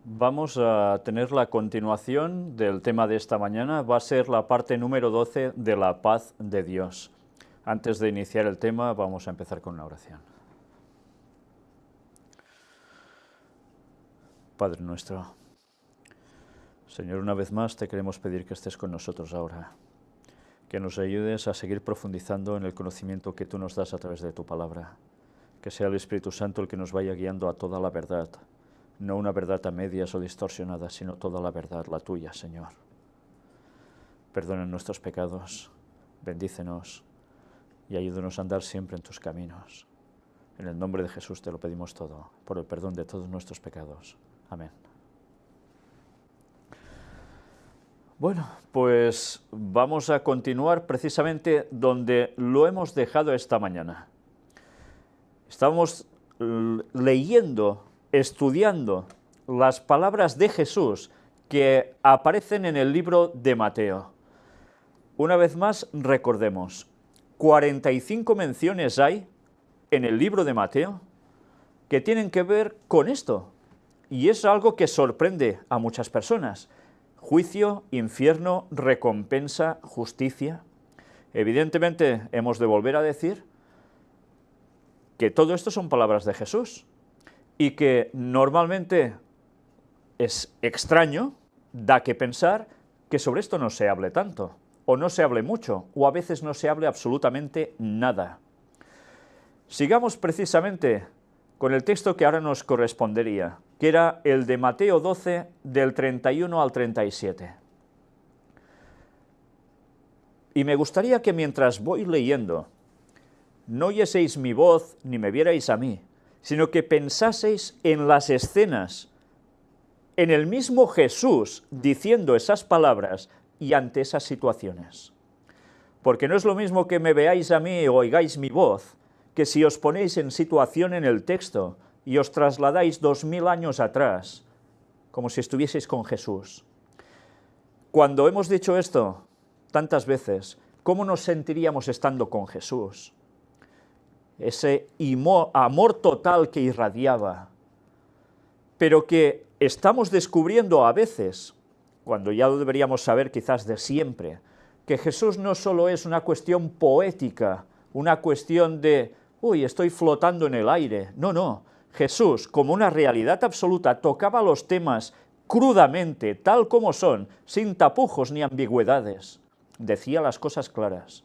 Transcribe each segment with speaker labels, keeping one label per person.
Speaker 1: Vamos a tener la continuación del tema de esta mañana. Va a ser la parte número 12 de la paz de Dios. Antes de iniciar el tema, vamos a empezar con una oración. Padre nuestro, Señor, una vez más te queremos pedir que estés con nosotros ahora, que nos ayudes a seguir profundizando en el conocimiento que tú nos das a través de tu palabra, que sea el Espíritu Santo el que nos vaya guiando a toda la verdad, no una verdad a medias o distorsionada, sino toda la verdad, la tuya, Señor. Perdona nuestros pecados, bendícenos y ayúdanos a andar siempre en tus caminos. En el nombre de Jesús te lo pedimos todo, por el perdón de todos nuestros pecados. Amén. Bueno, pues vamos a continuar precisamente donde lo hemos dejado esta mañana. Estamos leyendo, estudiando las palabras de Jesús que aparecen en el libro de Mateo. Una vez más, recordemos, 45 menciones hay en el libro de Mateo que tienen que ver con esto. Y es algo que sorprende a muchas personas. Juicio, infierno, recompensa, justicia. Evidentemente, hemos de volver a decir que todo esto son palabras de Jesús y que normalmente es extraño, da que pensar que sobre esto no se hable tanto, o no se hable mucho, o a veces no se hable absolutamente nada. Sigamos precisamente con el texto que ahora nos correspondería, que era el de Mateo 12, del 31 al 37. Y me gustaría que mientras voy leyendo, no oyeseis mi voz ni me vierais a mí, sino que pensaseis en las escenas, en el mismo Jesús diciendo esas palabras y ante esas situaciones. Porque no es lo mismo que me veáis a mí o oigáis mi voz, que si os ponéis en situación en el texto y os trasladáis 2000 años atrás, como si estuvieseis con Jesús. Cuando hemos dicho esto tantas veces, ¿cómo nos sentiríamos estando con Jesús? Ese amor total que irradiaba, pero que estamos descubriendo a veces, cuando ya lo deberíamos saber quizás de siempre, que Jesús no solo es una cuestión poética, una cuestión de, uy, estoy flotando en el aire. No, no. Jesús, como una realidad absoluta, tocaba los temas crudamente, tal como son, sin tapujos ni ambigüedades. Decía las cosas claras.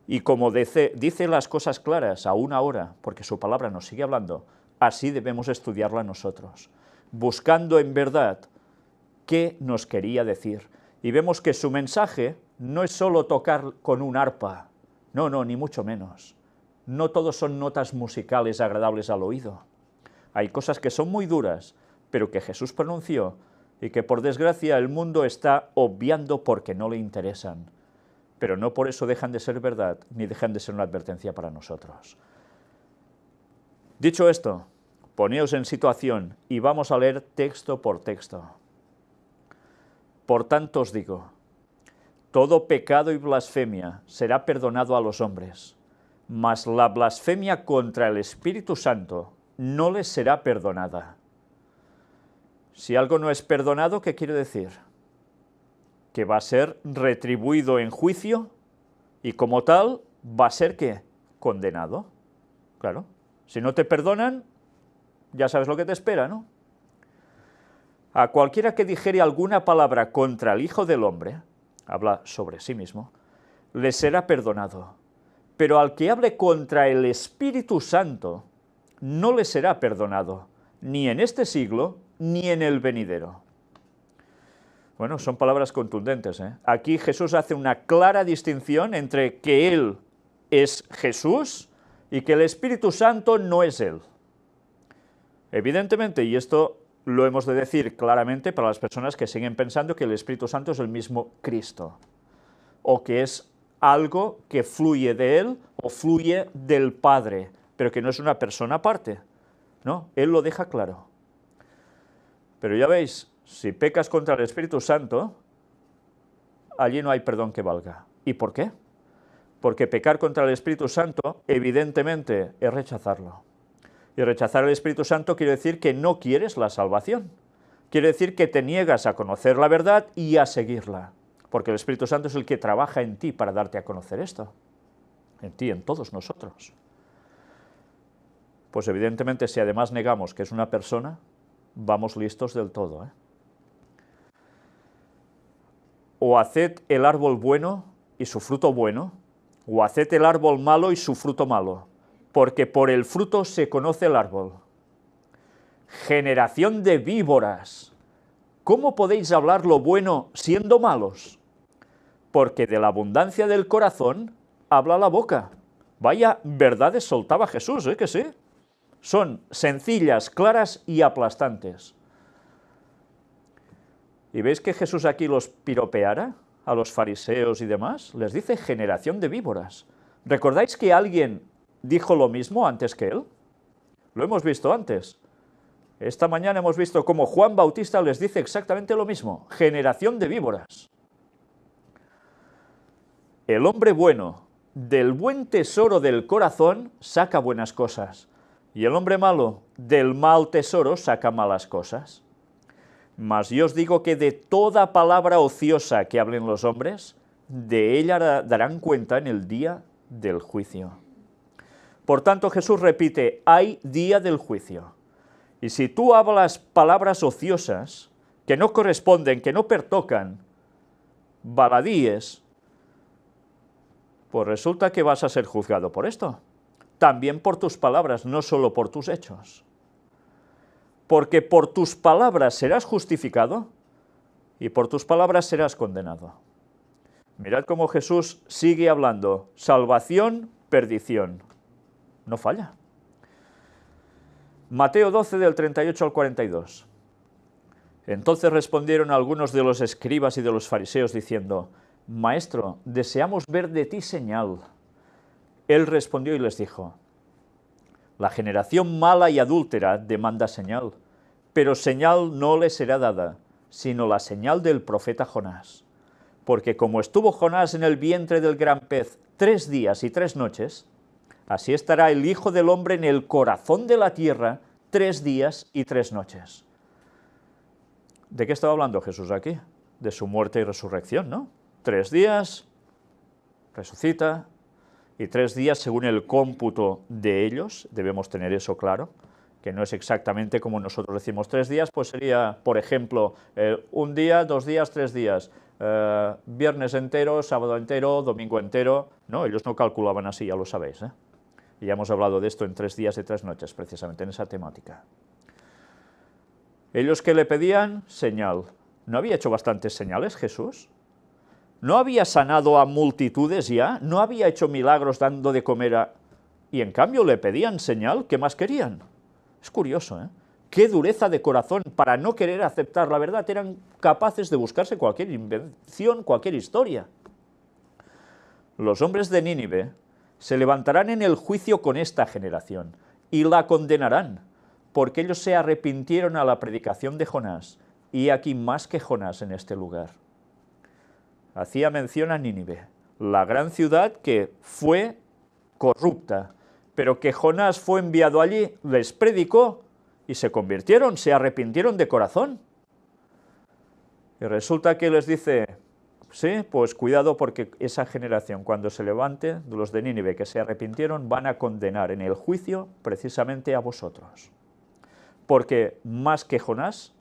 Speaker 1: Y como dice las cosas claras aún ahora, porque su palabra nos sigue hablando, así debemos estudiarla nosotros, buscando en verdad qué nos quería decir. Y vemos que su mensaje no es solo tocar con un arpa, no, ni mucho menos. No todos son notas musicales agradables al oído. Hay cosas que son muy duras, pero que Jesús pronunció y que por desgracia el mundo está obviando porque no le interesan. Pero no por eso dejan de ser verdad, ni dejan de ser una advertencia para nosotros. Dicho esto, poneos en situación y vamos a leer texto por texto. Por tanto os digo, todo pecado y blasfemia será perdonado a los hombres, mas la blasfemia contra el Espíritu Santo no les será perdonada. Si algo no es perdonado, ¿qué quiere decir? Que va a ser retribuido en juicio y como tal va a ser ¿qué? Condenado. Claro, si no te perdonan, ya sabes lo que te espera, ¿no? A cualquiera que dijere alguna palabra contra el Hijo del Hombre, habla sobre sí mismo, le será perdonado. Pero al que hable contra el Espíritu Santo, no le será perdonado, ni en este siglo, ni en el venidero. Bueno, son palabras contundentes, ¿eh? Aquí Jesús hace una clara distinción entre que Él es Jesús y que el Espíritu Santo no es Él. Evidentemente, y esto lo hemos de decir claramente para las personas que siguen pensando que el Espíritu Santo es el mismo Cristo, o que es algo que fluye de Él o fluye del Padre, pero que no es una persona aparte. No, Él lo deja claro. Pero ya veis, si pecas contra el Espíritu Santo, allí no hay perdón que valga. ¿Y por qué? Porque pecar contra el Espíritu Santo, evidentemente, es rechazarlo. Y rechazar el Espíritu Santo quiere decir que no quieres la salvación. quiere decir que te niegas a conocer la verdad y a seguirla, porque el Espíritu Santo es el que trabaja en ti para darte a conocer esto, en ti, en todos nosotros. Pues evidentemente si además negamos que es una persona, vamos listos del todo, ¿eh? O haced el árbol bueno y su fruto bueno, o haced el árbol malo y su fruto malo, porque por el fruto se conoce el árbol. Generación de víboras, ¿cómo podéis hablar lo bueno siendo malos? Porque de la abundancia del corazón habla la boca. Vaya verdades soltaba Jesús, ¿eh? Que sí. Son sencillas, claras y aplastantes. ¿Y veis que Jesús aquí los piropeara a los fariseos y demás? Les dice generación de víboras. ¿Recordáis que alguien dijo lo mismo antes que él? Lo hemos visto antes. Esta mañana hemos visto cómo Juan Bautista les dice exactamente lo mismo, generación de víboras. El hombre bueno, del buen tesoro del corazón, saca buenas cosas, y el hombre malo, del mal tesoro, saca malas cosas. Mas yo os digo que de toda palabra ociosa que hablen los hombres, de ella darán cuenta en el día del juicio. Por tanto, Jesús repite, hay día del juicio. Y si tú hablas palabras ociosas, que no corresponden, que no pertocan, baladíes, pues resulta que vas a ser juzgado por esto. También por tus palabras, no solo por tus hechos. Porque por tus palabras serás justificado y por tus palabras serás condenado. Mirad cómo Jesús sigue hablando, salvación, perdición. No falla. Mateo 12, del 38 al 42. Entonces respondieron algunos de los escribas y de los fariseos diciendo, Maestro, deseamos ver de ti señal. Él respondió y les dijo, la generación mala y adúltera demanda señal, pero señal no le será dada, sino la señal del profeta Jonás. Porque como estuvo Jonás en el vientre del gran pez 3 días y 3 noches, así estará el Hijo del Hombre en el corazón de la tierra 3 días y 3 noches. ¿De qué estaba hablando Jesús aquí? De su muerte y resurrección, ¿no? 3 días, resucita, y 3 días según el cómputo de ellos, debemos tener eso claro, que no es exactamente como nosotros decimos 3 días, pues sería, por ejemplo, 1 día, 2 días, 3 días, viernes entero, sábado entero, domingo entero. No, ellos no calculaban así, ya lo sabéis, ¿eh? Y ya hemos hablado de esto en 3 días y 3 noches, precisamente en esa temática. Ellos que le pedían señal. ¿No había hecho bastantes señales Jesús? ¿No había sanado a multitudes ya? ¿No había hecho milagros dando de comer a... Y en cambio le pedían señal? ¿Qué más querían? Es curioso, ¿eh? Qué dureza de corazón para no querer aceptar la verdad. Eran capaces de buscarse cualquier invención, cualquier historia. Los hombres de Nínive se levantarán en el juicio con esta generación y la condenarán, porque ellos se arrepintieron a la predicación de Jonás, y aquí más que Jonás en este lugar. Hacía mención a Nínive, la gran ciudad que fue corrupta, pero que Jonás fue enviado allí, les predicó y se convirtieron, se arrepintieron de corazón. Y resulta que les dice, sí, pues cuidado porque esa generación cuando se levante, los de Nínive que se arrepintieron, van a condenar en el juicio precisamente a vosotros. Porque más que Jonás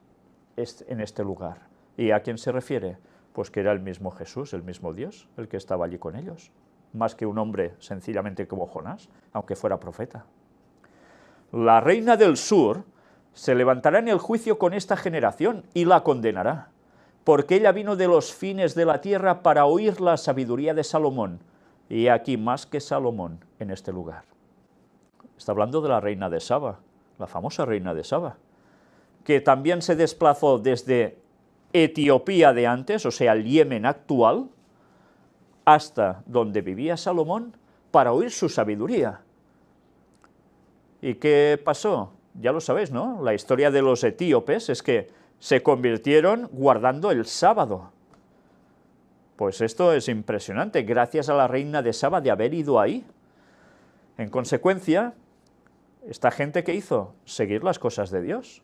Speaker 1: es en este lugar. ¿Y a quién se refiere? Pues que era el mismo Jesús, el mismo Dios, el que estaba allí con ellos, más que un hombre sencillamente como Jonás, aunque fuera profeta. La reina del sur se levantará en el juicio con esta generación y la condenará, porque ella vino de los fines de la tierra para oír la sabiduría de Salomón, y aquí más que Salomón en este lugar. Está hablando de la reina de Saba, la famosa reina de Saba, que también se desplazó desde Etiopía de antes, o sea, el Yemen actual, hasta donde vivía Salomón para oír su sabiduría. ¿Y qué pasó? Ya lo sabéis, ¿no? La historia de los etíopes es que se convirtieron guardando el sábado. Pues esto es impresionante, gracias a la reina de Saba de haber ido ahí. En consecuencia, esta gente, ¿qué hizo? Seguir las cosas de Dios.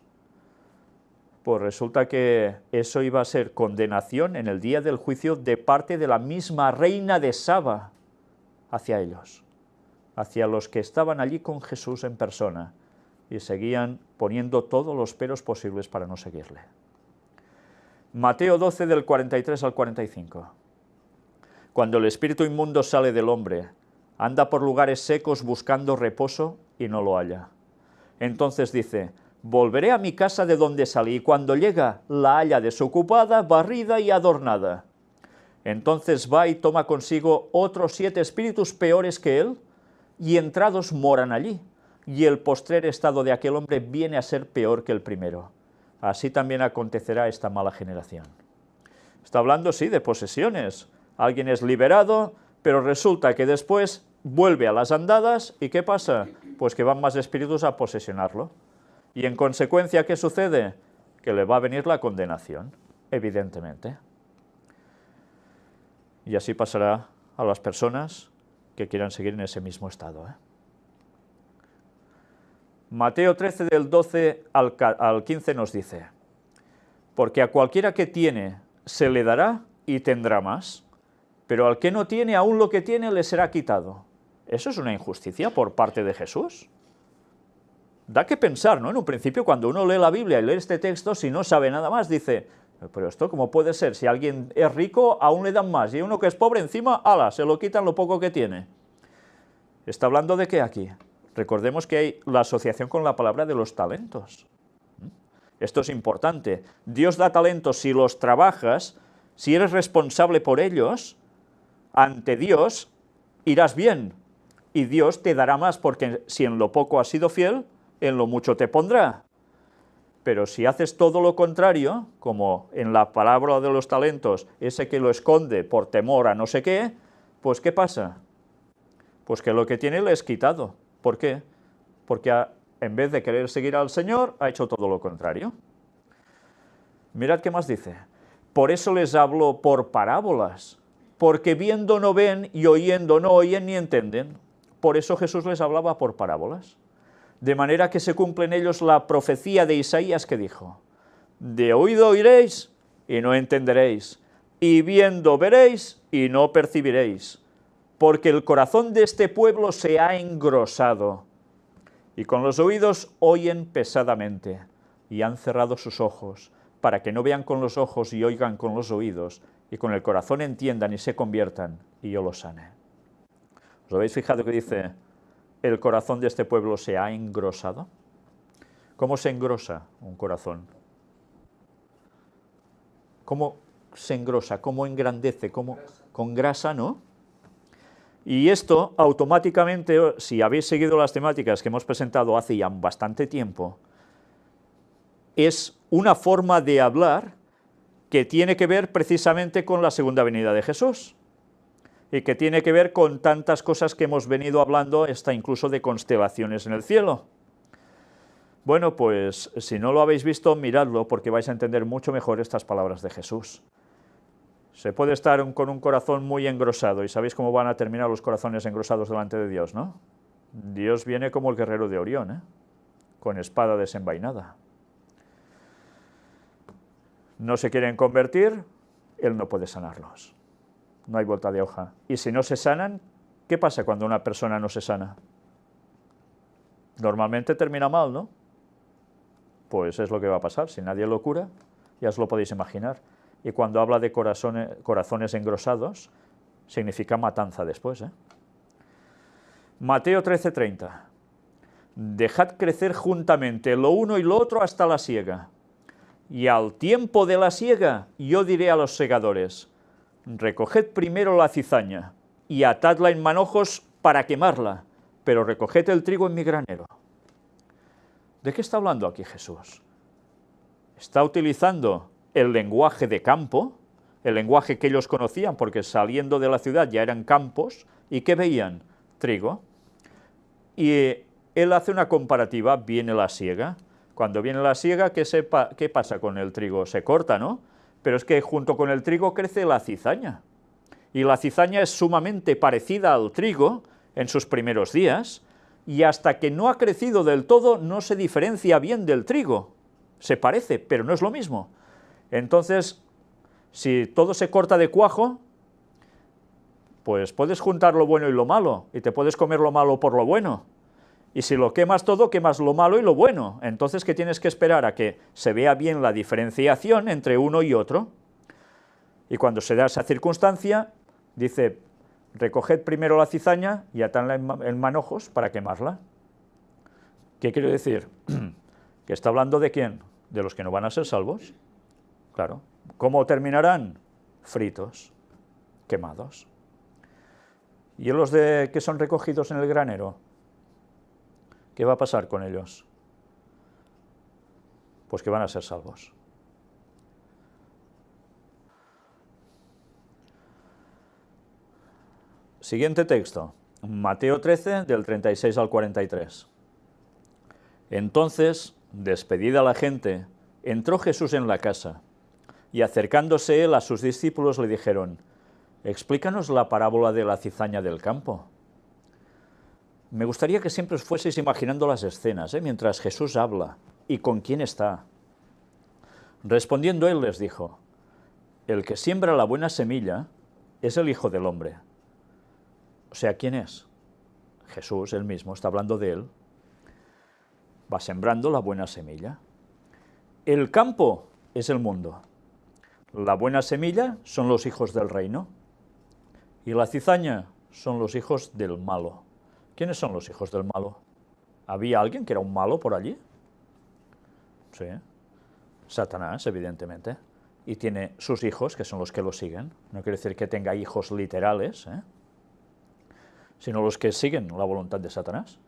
Speaker 1: Pues resulta que eso iba a ser condenación en el día del juicio de parte de la misma reina de Saba hacia ellos, hacia los que estaban allí con Jesús en persona y seguían poniendo todos los peros posibles para no seguirle. Mateo 12 del 43 al 45. Cuando el espíritu inmundo sale del hombre, anda por lugares secos buscando reposo y no lo halla. Entonces dice: volveré a mi casa de donde salí, y cuando llega la halla desocupada, barrida y adornada. Entonces va y toma consigo otros 7 espíritus peores que él, y entrados moran allí, y el postrer estado de aquel hombre viene a ser peor que el primero. Así también acontecerá a esta mala generación. Está hablando, sí, de posesiones. Alguien es liberado, pero resulta que después vuelve a las andadas, ¿y qué pasa? Pues que van más espíritus a posesionarlo. Y en consecuencia, ¿qué sucede? Que le va a venir la condenación, evidentemente. Y así pasará a las personas que quieran seguir en ese mismo estado. Mateo 13 del 12 al 15 nos dice: porque a cualquiera que tiene se le dará y tendrá más, pero al que no tiene, aún lo que tiene le será quitado. ¿Eso es una injusticia por parte de Jesús? Da que pensar, ¿no? En un principio, cuando uno lee la Biblia y lee este texto, si no sabe nada más, dice: pero esto, ¿cómo puede ser? Si alguien es rico, aún le dan más, y uno que es pobre, encima, ¡hala!, se lo quitan lo poco que tiene. ¿Está hablando de qué aquí? Recordemos que hay la asociación con la palabra de los talentos. Esto es importante. Dios da talentos si los trabajas, si eres responsable por ellos, ante Dios irás bien, y Dios te dará más, porque si en lo poco has sido fiel, en lo mucho te pondrá. Pero si haces todo lo contrario, como en la palabra de los talentos, ese que lo esconde por temor a no sé qué, pues ¿qué pasa? Pues que lo que tiene le es quitado. ¿Por qué? Porque en vez de querer seguir al Señor, ha hecho todo lo contrario. Mirad qué más dice: por eso les hablo por parábolas, porque viendo no ven y oyendo no oyen ni entienden. Por eso Jesús les hablaba por parábolas. De manera que se cumple en ellos la profecía de Isaías que dijo: de oído oiréis y no entenderéis, y viendo veréis y no percibiréis, porque el corazón de este pueblo se ha engrosado, y con los oídos oyen pesadamente, y han cerrado sus ojos, para que no vean con los ojos y oigan con los oídos, y con el corazón entiendan y se conviertan, y yo los sane. ¿Os habéis fijado que dice: el corazón de este pueblo se ha engrosado? ¿Cómo se engrosa un corazón? ¿Cómo se engrosa? ¿Cómo engrandece? ¿Cómo? Con grasa, ¿no? Y esto automáticamente, si habéis seguido las temáticas que hemos presentado hace ya bastante tiempo, es una forma de hablar que tiene que ver precisamente con la segunda venida de Jesús, y que tiene que ver con tantas cosas que hemos venido hablando, hasta incluso de constelaciones en el cielo. Bueno, pues si no lo habéis visto, miradlo, porque vais a entender mucho mejor estas palabras de Jesús. Se puede estar con un corazón muy engrosado, y sabéis cómo van a terminar los corazones engrosados delante de Dios, ¿no? Dios viene como el guerrero de Orión, con espada desenvainada. No se quieren convertir, Él no puede sanarlos. No hay vuelta de hoja. Y si no se sanan, ¿qué pasa cuando una persona no se sana? Normalmente termina mal, ¿no? Pues es lo que va a pasar. Si nadie lo cura, ya os lo podéis imaginar. Y cuando habla de corazones engrosados, significa matanza después, Mateo 13:30. Dejad crecer juntamente lo uno y lo otro hasta la siega. Y al tiempo de la siega, yo diré a los segadores: recoged primero la cizaña y atadla en manojos para quemarla, pero recoged el trigo en mi granero. ¿De qué está hablando aquí Jesús? Está utilizando el lenguaje de campo, el lenguaje que ellos conocían, porque saliendo de la ciudad ya eran campos, ¿y qué veían? Trigo. Y él hace una comparativa: viene la siega. Cuando viene la siega, ¿qué pasa con el trigo? Se corta, ¿no? Pero es que junto con el trigo crece la cizaña. Y la cizaña es sumamente parecida al trigo en sus primeros días, y hasta que no ha crecido del todo no se diferencia bien del trigo. Se parece, pero no es lo mismo. Entonces, si todo se corta de cuajo, pues puedes juntar lo bueno y lo malo, y te puedes comer lo malo por lo bueno. Y si lo quemas todo, quemas lo malo y lo bueno. Entonces, ¿qué tienes que esperar? A que se vea bien la diferenciación entre uno y otro. Y cuando se da esa circunstancia, dice, recoged primero la cizaña y atadla en manojos para quemarla. ¿Qué quiere decir? ¿Que está hablando de quién? ¿De los que no van a ser salvos? Claro. ¿Cómo terminarán? Fritos, quemados. ¿Y los que son recogidos en el granero? ¿Qué va a pasar con ellos? Pues que van a ser salvos. Siguiente texto, Mateo 13, del 36 al 43. Entonces, despedida la gente, entró Jesús en la casa, y acercándose él a sus discípulos le dijeron, explícanos la parábola de la cizaña del campo. Me gustaría que siempre os fueseis imaginando las escenas, mientras Jesús habla, y con quién está. Respondiendo él les dijo, el que siembra la buena semilla es el Hijo del Hombre. O sea, ¿quién es? Jesús, él mismo, está hablando de él. Va sembrando la buena semilla. El campo es el mundo. La buena semilla son los hijos del reino. Y la cizaña son los hijos del malo. ¿Quiénes son los hijos del malo? ¿Había alguien que era un malo por allí? Sí. Satanás, evidentemente. Y tiene sus hijos, que son los que lo siguen. No quiere decir que tenga hijos literales, sino los que siguen la voluntad de Satanás.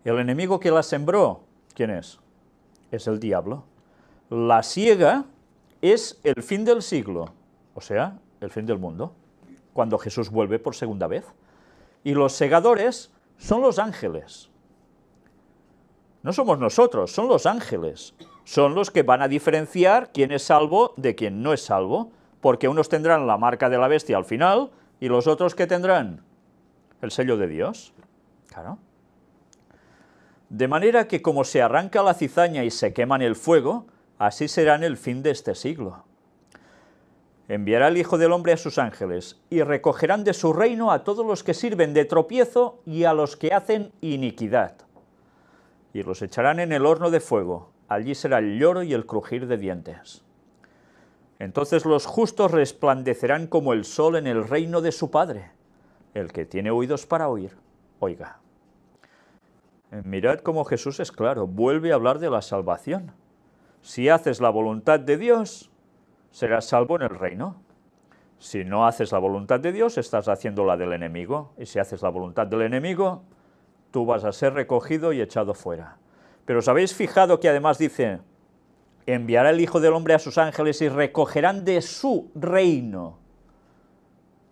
Speaker 1: El enemigo que la sembró, ¿quién es? Es el diablo. La siega es el fin del siglo, o sea, el fin del mundo, cuando Jesús vuelve por segunda vez. Y los segadores son los ángeles. No somos nosotros, son los ángeles. Son los que van a diferenciar quién es salvo de quién no es salvo, porque unos tendrán la marca de la bestia al final, y los otros, ¿qué tendrán? El sello de Dios. Claro. De manera que como se arranca la cizaña y se quema en el fuego, así será en el fin de este siglo. Enviará el Hijo del Hombre a sus ángeles, y recogerán de su reino a todos los que sirven de tropiezo y a los que hacen iniquidad. Y los echarán en el horno de fuego, allí será el lloro y el crujir de dientes. Entonces los justos resplandecerán como el sol en el reino de su Padre. El que tiene oídos para oír, oiga. Mirad cómo Jesús es claro, vuelve a hablar de la salvación. Si haces la voluntad de Dios, serás salvo en el reino. Si no haces la voluntad de Dios, estás haciendo la del enemigo. Y si haces la voluntad del enemigo, tú vas a ser recogido y echado fuera. Pero ¿os habéis fijado que además dice, enviará el Hijo del Hombre a sus ángeles y recogerán de su reino?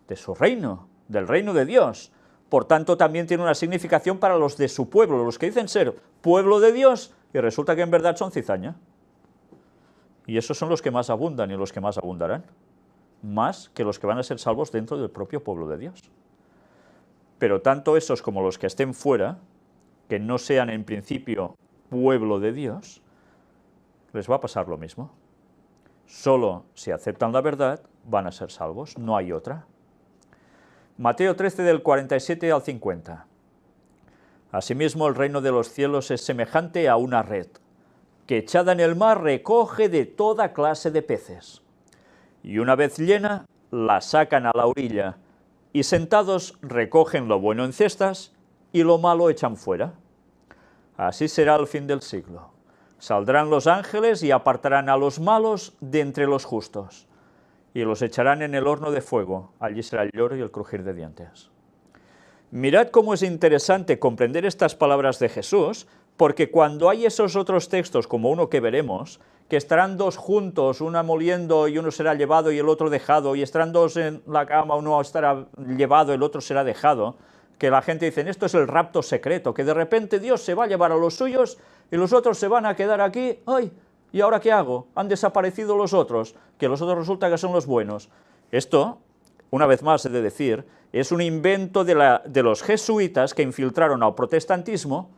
Speaker 1: De su reino, del reino de Dios. Por tanto, también tiene una significación para los de su pueblo, los que dicen ser pueblo de Dios, y resulta que en verdad son cizaña. Y esos son los que más abundan y los que más abundarán, más que los que van a ser salvos dentro del propio pueblo de Dios. Pero tanto esos como los que estén fuera, que no sean en principio pueblo de Dios, les va a pasar lo mismo. Solo si aceptan la verdad van a ser salvos, no hay otra. Mateo 13, del 47 al 50. Asimismo, el reino de los cielos es semejante a una red, que echada en el mar recoge de toda clase de peces. Y una vez llena, la sacan a la orilla, y sentados recogen lo bueno en cestas, y lo malo echan fuera. Así será el fin del siglo. Saldrán los ángeles y apartarán a los malos de entre los justos, y los echarán en el horno de fuego, allí será el lloro y el crujir de dientes. Mirad cómo es interesante comprender estas palabras de Jesús, porque cuando hay esos otros textos, como uno que veremos, que estarán dos juntos, uno moliendo y uno será llevado y el otro dejado, y estarán dos en la cama, uno estará llevado, el otro será dejado, que la gente dice, esto es el rapto secreto, que de repente Dios se va a llevar a los suyos y los otros se van a quedar aquí, ¡ay! ¿Y ahora qué hago? Han desaparecido los otros, que los otros resulta que son los buenos. Esto, una vez más he de decir, es un invento de los jesuitas que infiltraron al protestantismo,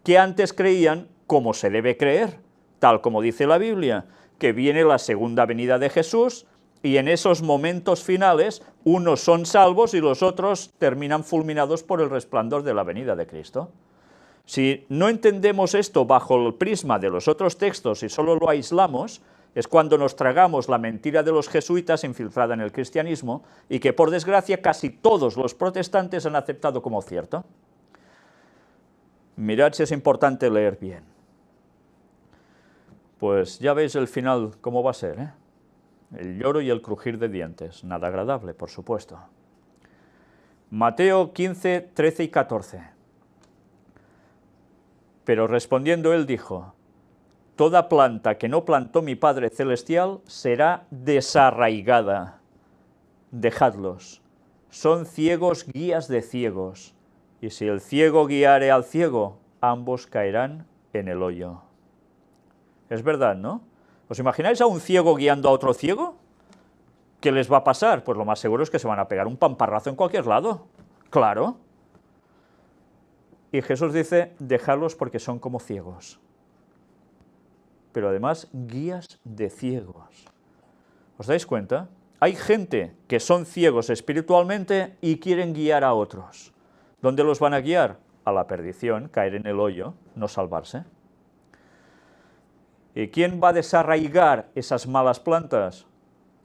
Speaker 1: que antes creían como se debe creer, tal como dice la Biblia, que viene la segunda venida de Jesús, y en esos momentos finales unos son salvos y los otros terminan fulminados por el resplandor de la venida de Cristo. Si no entendemos esto bajo el prisma de los otros textos y solo lo aislamos, es cuando nos tragamos la mentira de los jesuitas infiltrada en el cristianismo y que, por desgracia, casi todos los protestantes han aceptado como cierto. Mirad si es importante leer bien. Pues ya veis el final cómo va a ser, ¿eh? El lloro y el crujir de dientes, nada agradable, por supuesto. Mateo 15, 13 y 14. Pero respondiendo él dijo: toda planta que no plantó mi Padre Celestial será desarraigada. Dejadlos, son ciegos guías de ciegos, y si el ciego guiare al ciego, ambos caerán en el hoyo. Es verdad, ¿no? ¿Os imagináis a un ciego guiando a otro ciego? ¿Qué les va a pasar? Pues lo más seguro es que se van a pegar un pamparrazo en cualquier lado. Claro. Y Jesús dice, dejadlos porque son como ciegos. Pero además, guías de ciegos. ¿Os dais cuenta? Hay gente que son ciegos espiritualmente y quieren guiar a otros. ¿Dónde los van a guiar? A la perdición, caer en el hoyo, no salvarse. ¿Y quién va a desarraigar esas malas plantas?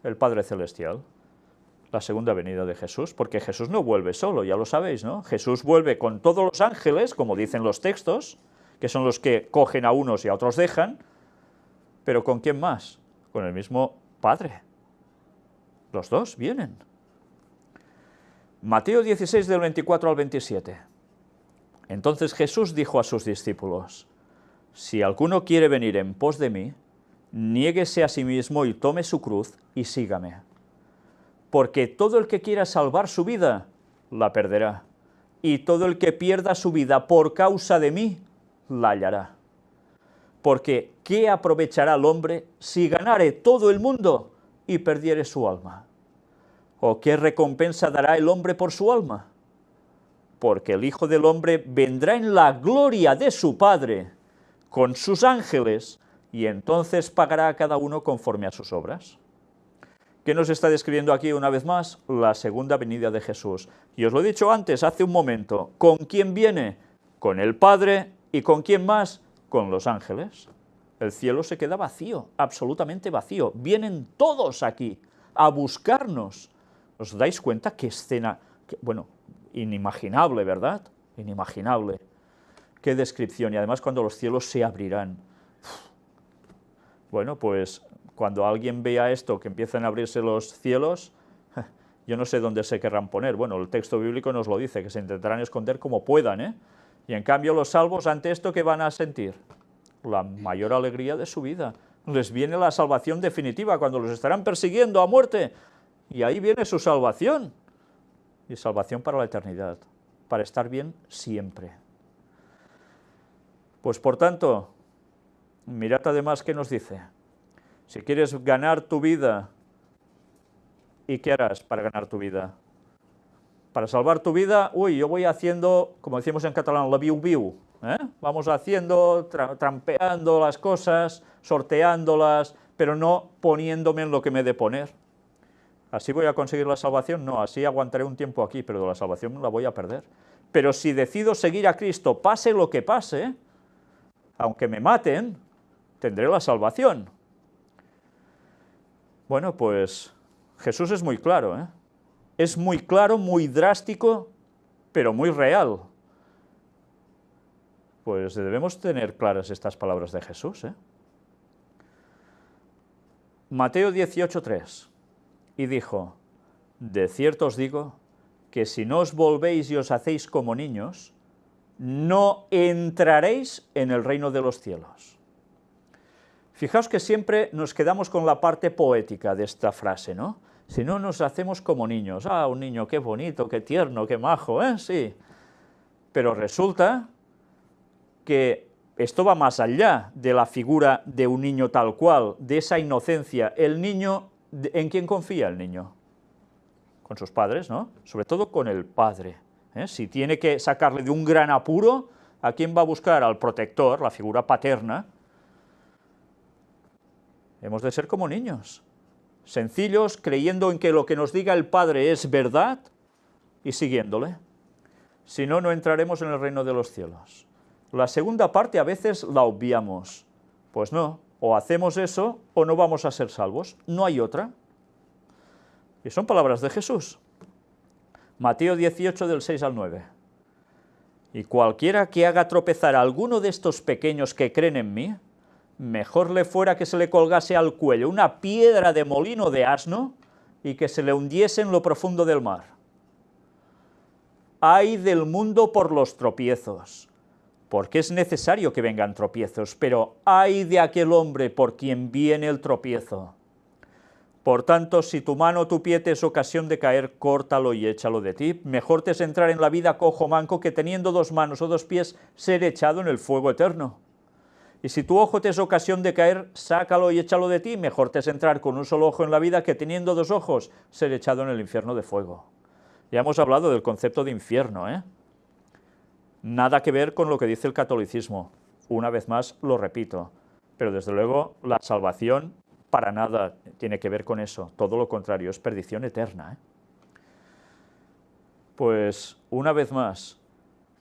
Speaker 1: El Padre Celestial. La segunda venida de Jesús, porque Jesús no vuelve solo, ya lo sabéis, ¿no? Jesús vuelve con todos los ángeles, como dicen los textos, que son los que cogen a unos y a otros dejan, pero ¿con quién más? Con el mismo Padre. Los dos vienen. Mateo 16, del 24 al 27. Entonces Jesús dijo a sus discípulos: si alguno quiere venir en pos de mí, niéguese a sí mismo y tome su cruz y sígame. Porque todo el que quiera salvar su vida, la perderá. Y todo el que pierda su vida por causa de mí, la hallará. Porque ¿qué aprovechará el hombre si ganare todo el mundo y perdiere su alma? ¿O qué recompensa dará el hombre por su alma? Porque el Hijo del Hombre vendrá en la gloria de su Padre con sus ángeles, y entonces pagará a cada uno conforme a sus obras. ¿Qué nos está describiendo aquí una vez más? La segunda venida de Jesús. Y os lo he dicho antes, hace un momento, ¿con quién viene? Con el Padre, ¿y con quién más? Con los ángeles. El cielo se queda vacío, absolutamente vacío. Vienen todos aquí a buscarnos. ¿Os dais cuenta qué escena? Bueno, inimaginable, ¿verdad? Inimaginable. Qué descripción, y además cuando los cielos se abrirán. Bueno, pues cuando alguien vea esto, que empiezan a abrirse los cielos, yo no sé dónde se querrán poner. Bueno, el texto bíblico nos lo dice, que se intentarán esconder como puedan, ¿eh? Y en cambio los salvos, ante esto, ¿qué van a sentir? La mayor alegría de su vida. Les viene la salvación definitiva, cuando los estarán persiguiendo a muerte, y ahí viene su salvación. Y salvación para la eternidad, para estar bien siempre. Pues por tanto, mirad además qué nos dice. Si quieres ganar tu vida, ¿y qué harás para ganar tu vida? Para salvar tu vida, yo voy haciendo, como decimos en catalán, la viu-viu, ¿eh? Vamos haciendo, trampeando las cosas, sorteándolas, pero no poniéndome en lo que me he de poner. ¿Así voy a conseguir la salvación? No, así aguantaré un tiempo aquí, pero la salvación la voy a perder. Pero si decido seguir a Cristo, pase lo que pase, aunque me maten, tendré la salvación. Bueno, pues Jesús es muy claro, ¿eh? Es muy claro, muy drástico, pero muy real. Pues debemos tener claras estas palabras de Jesús, ¿eh? Mateo 18:3. Y dijo: de cierto os digo, que si no os volvéis y os hacéis como niños, no entraréis en el reino de los cielos. Fijaos que siempre nos quedamos con la parte poética de esta frase, ¿no? Si no nos hacemos como niños, un niño qué bonito, qué tierno, qué majo, sí. Pero resulta que esto va más allá de la figura de un niño tal cual, de esa inocencia. El niño, ¿en quién confía el niño? Con sus padres, ¿no? Sobre todo con el padre. Si tiene que sacarle de un gran apuro, ¿a quién va a buscar? Al protector, la figura paterna. Hemos de ser como niños, sencillos, creyendo en que lo que nos diga el Padre es verdad y siguiéndole. Si no, no entraremos en el reino de los cielos. La segunda parte a veces la obviamos. Pues no, o hacemos eso o no vamos a ser salvos, no hay otra. Y son palabras de Jesús. Mateo 18, del 6 al 9. Y cualquiera que haga tropezar a alguno de estos pequeños que creen en mí, mejor le fuera que se le colgase al cuello una piedra de molino de asno y que se le hundiese en lo profundo del mar. Ay del mundo por los tropiezos, porque es necesario que vengan tropiezos, pero ay de aquel hombre por quien viene el tropiezo. Por tanto, si tu mano o tu pie te es ocasión de caer, córtalo y échalo de ti. Mejor te es entrar en la vida cojo manco que teniendo 2 manos o 2 pies ser echado en el fuego eterno. Y si tu ojo te es ocasión de caer, sácalo y échalo de ti. Mejor te es entrar con un solo ojo en la vida que teniendo 2 ojos ser echado en el infierno de fuego. Ya hemos hablado del concepto de infierno, ¿eh? Nada que ver con lo que dice el catolicismo. Una vez más lo repito, pero desde luego la salvación para nada tiene que ver con eso, todo lo contrario, es perdición eterna, ¿eh? Pues una vez más,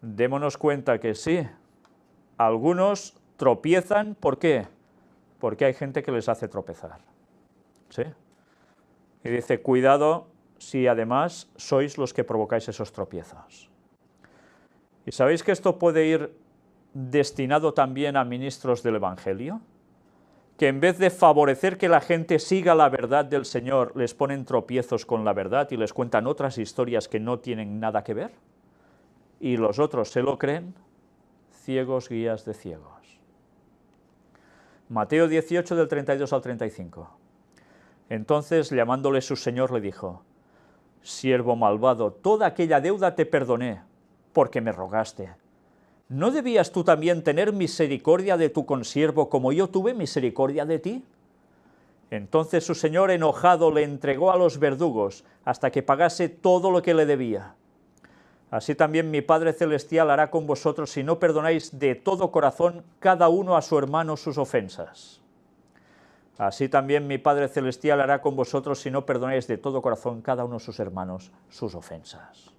Speaker 1: démonos cuenta que sí, algunos tropiezan, ¿por qué? Porque hay gente que les hace tropezar, ¿sí? Y dice, cuidado si además sois los que provocáis esos tropiezos. ¿Y sabéis que esto puede ir destinado también a ministros del Evangelio? Que en vez de favorecer que la gente siga la verdad del Señor, les ponen tropiezos con la verdad y les cuentan otras historias que no tienen nada que ver, y los otros se lo creen, ciegos guías de ciegos. Mateo 18, del 32 al 35. Entonces, llamándole su Señor, le dijo, siervo malvado, toda aquella deuda te perdoné, porque me rogaste. ¿No debías tú también tener misericordia de tu consiervo como yo tuve misericordia de ti? Entonces su señor enojado le entregó a los verdugos hasta que pagase todo lo que le debía. Así también mi Padre Celestial hará con vosotros si no perdonáis de todo corazón cada uno a su hermano sus ofensas. Así también mi Padre Celestial hará con vosotros si no perdonáis de todo corazón cada uno a sus hermanos sus ofensas.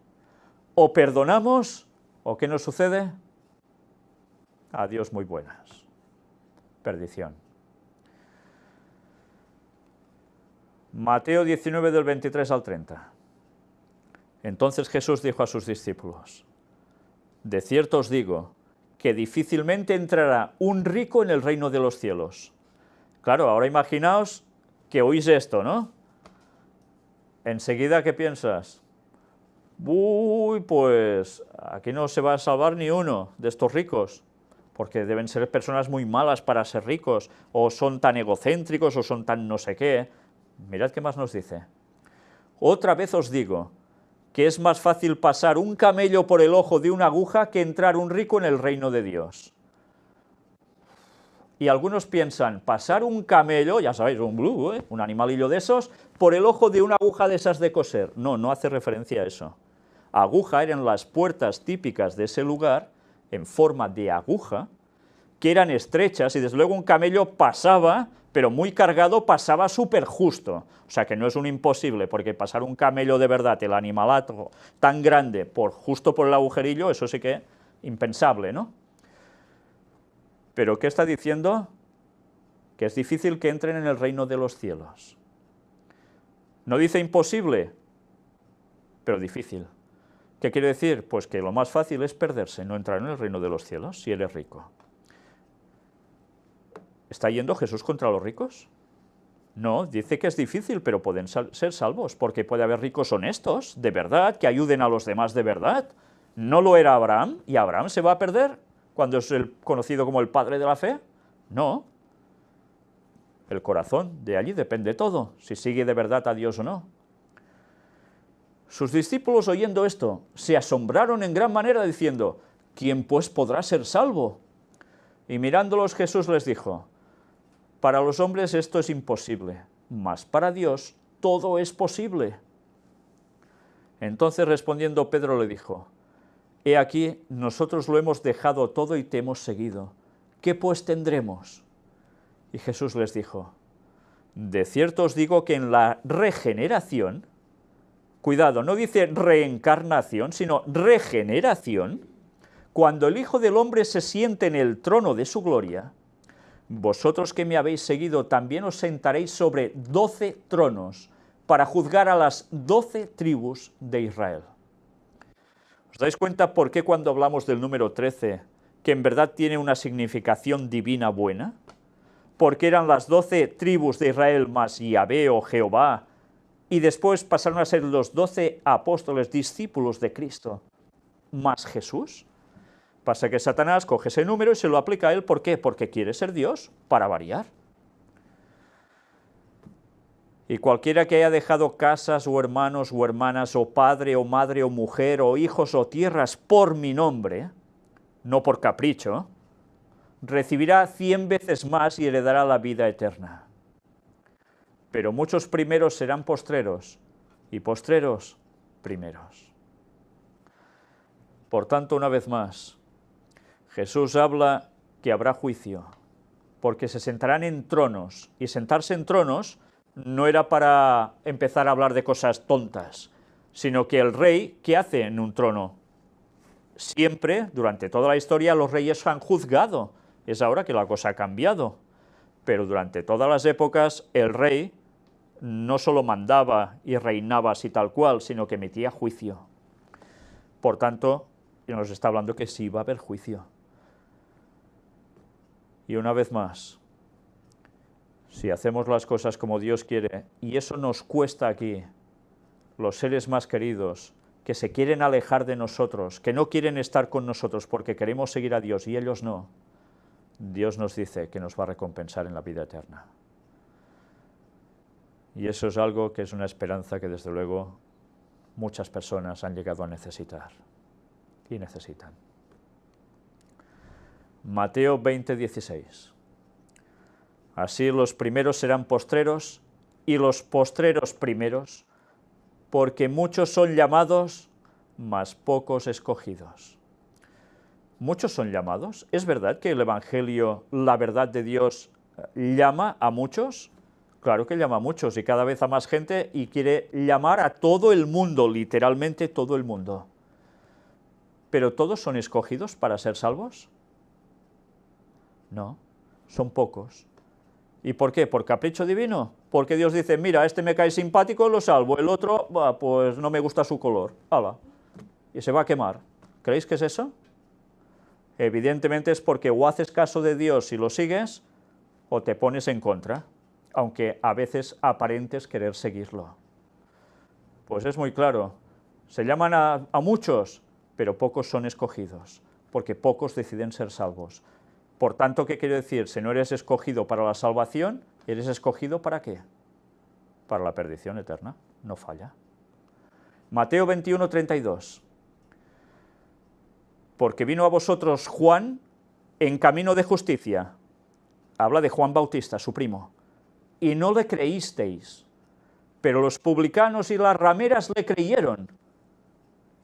Speaker 1: O perdonamos, o ¿qué nos sucede? Adiós muy buenas. Perdición. Mateo 19, del 23 al 30. Entonces Jesús dijo a sus discípulos, de cierto os digo, que difícilmente entrará un rico en el reino de los cielos. Claro, ahora imaginaos que oís esto, ¿no? Enseguida, ¿qué piensas? Uy, pues aquí no se va a salvar ni uno de estos ricos, porque deben ser personas muy malas para ser ricos, o son tan egocéntricos, o son tan no sé qué. Mirad qué más nos dice. Otra vez os digo, que es más fácil pasar un camello por el ojo de una aguja que entrar un rico en el reino de Dios. Y algunos piensan, pasar un camello, ya sabéis, un animalillo de esos, por el ojo de una aguja de esas de coser. No, no hace referencia a eso. Aguja eran las puertas típicas de ese lugar, en forma de aguja, que eran estrechas, y desde luego un camello pasaba, pero muy cargado, pasaba súper justo. O sea que no es un imposible, porque pasar un camello de verdad, el animalato tan grande, justo por el agujerillo, eso sí que impensable, ¿no? ¿Pero qué está diciendo? Que es difícil que entren en el reino de los cielos. No dice imposible, pero difícil. ¿Qué quiere decir? Pues que lo más fácil es perderse, no entrar en el reino de los cielos, si eres rico. ¿Está yendo Jesús contra los ricos? No, dice que es difícil, pero pueden ser salvos, porque puede haber ricos honestos, de verdad, que ayuden a los demás de verdad. ¿No lo era Abraham? ¿Y Abraham se va a perder cuando es conocido como el padre de la fe? No. El corazón, de allí depende todo, si sigue de verdad a Dios o no. Sus discípulos, oyendo esto, se asombraron en gran manera, diciendo, ¿quién pues podrá ser salvo? Y mirándolos Jesús les dijo, para los hombres esto es imposible, mas para Dios todo es posible. Entonces respondiendo Pedro le dijo, he aquí, nosotros lo hemos dejado todo y te hemos seguido. ¿Qué pues tendremos? Y Jesús les dijo, de cierto os digo que en la regeneración, cuidado, no dice reencarnación, sino regeneración, cuando el Hijo del Hombre se siente en el trono de su gloria, vosotros que me habéis seguido también os sentaréis sobre 12 tronos para juzgar a las 12 tribus de Israel. ¿Os dais cuenta por qué cuando hablamos del número 13, que en verdad tiene una significación divina buena? Porque eran las 12 tribus de Israel más Yahvé o Jehová, y después pasaron a ser los 12 apóstoles discípulos de Cristo, más Jesús. Pasa que Satanás coge ese número y se lo aplica a él. ¿Por qué? Porque quiere ser Dios, para variar. Y cualquiera que haya dejado casas o hermanos o hermanas o padre o madre o mujer o hijos o tierras por mi nombre, no por capricho, recibirá 100 veces más y heredará la vida eterna. Pero muchos primeros serán postreros y postreros primeros. Por tanto, una vez más, Jesús habla que habrá juicio, porque se sentarán en tronos, y sentarse en tronos no era para empezar a hablar de cosas tontas, sino que el rey, ¿qué hace en un trono? Siempre, durante toda la historia, los reyes han juzgado. Es ahora que la cosa ha cambiado, pero durante todas las épocas el rey no solo mandaba y reinaba así tal cual, sino que emitía juicio. Por tanto, nos está hablando que sí va a haber juicio. Y una vez más, si hacemos las cosas como Dios quiere, y eso nos cuesta aquí, los seres más queridos, que se quieren alejar de nosotros, que no quieren estar con nosotros porque queremos seguir a Dios y ellos no, Dios nos dice que nos va a recompensar en la vida eterna. Y eso es algo que es una esperanza que desde luego muchas personas han llegado a necesitar y necesitan. Mateo 20:16. Así los primeros serán postreros y los postreros primeros, porque muchos son llamados, mas pocos escogidos. ¿Muchos son llamados? ¿Es verdad que el Evangelio, la verdad de Dios, llama a muchos? Claro que llama a muchos y cada vez a más gente y quiere llamar a todo el mundo, literalmente todo el mundo. ¿Pero todos son escogidos para ser salvos? No, son pocos. ¿Y por qué? ¿Por capricho divino? Porque Dios dice, mira, este me cae simpático, lo salvo, el otro, pues no me gusta su color, hala, y se va a quemar. ¿Creéis que es eso? Evidentemente es porque o haces caso de Dios y lo sigues, o te pones en contra, aunque a veces aparentes querer seguirlo. Pues es muy claro, se llaman a muchos, pero pocos son escogidos, porque pocos deciden ser salvos. Por tanto, ¿qué quiere decir? Si no eres escogido para la salvación, ¿eres escogido para qué? Para la perdición eterna, no falla. Mateo 21:32. Porque vino a vosotros Juan en camino de justicia. Habla de Juan Bautista, su primo. Y no le creísteis, pero los publicanos y las rameras le creyeron.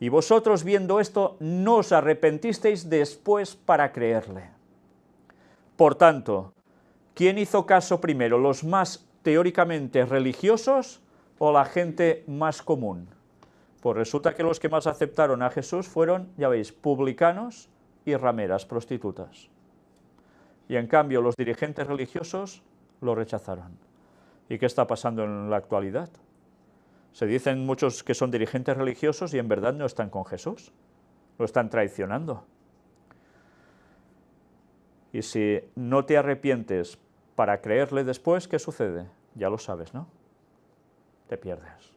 Speaker 1: Y vosotros, viendo esto, no os arrepentisteis después para creerle. Por tanto, ¿quién hizo caso primero, los más teóricamente religiosos o la gente más común? Pues resulta que los que más aceptaron a Jesús fueron, ya veis, publicanos y rameras, prostitutas. Y en cambio los dirigentes religiosos lo rechazaron. ¿Y qué está pasando en la actualidad? Se dicen muchos que son dirigentes religiosos y en verdad no están con Jesús, lo están traicionando. Y si no te arrepientes para creerle después, ¿qué sucede? Ya lo sabes, ¿no? Te pierdes.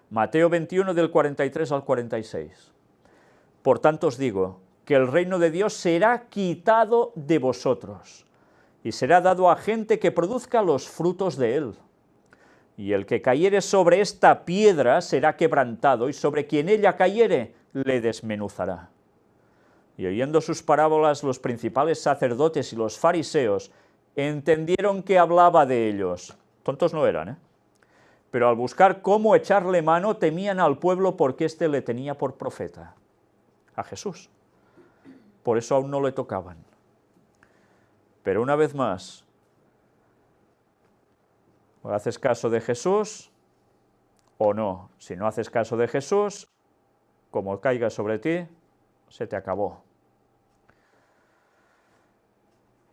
Speaker 1: Mateo 21, del 43 al 46. Por tanto os digo que el reino de Dios será quitado de vosotros y será dado a gente que produzca los frutos de él. Y el que cayere sobre esta piedra será quebrantado, y sobre quien ella cayere le desmenuzará. Y oyendo sus parábolas, los principales sacerdotes y los fariseos entendieron que hablaba de ellos. Tontos no eran, ¿eh? Pero al buscar cómo echarle mano, temían al pueblo porque éste le tenía por profeta. a Jesús. Por eso aún no le tocaban. Pero una vez más, o haces caso de Jesús o no. Si no haces caso de Jesús, como caiga sobre ti, se te acabó.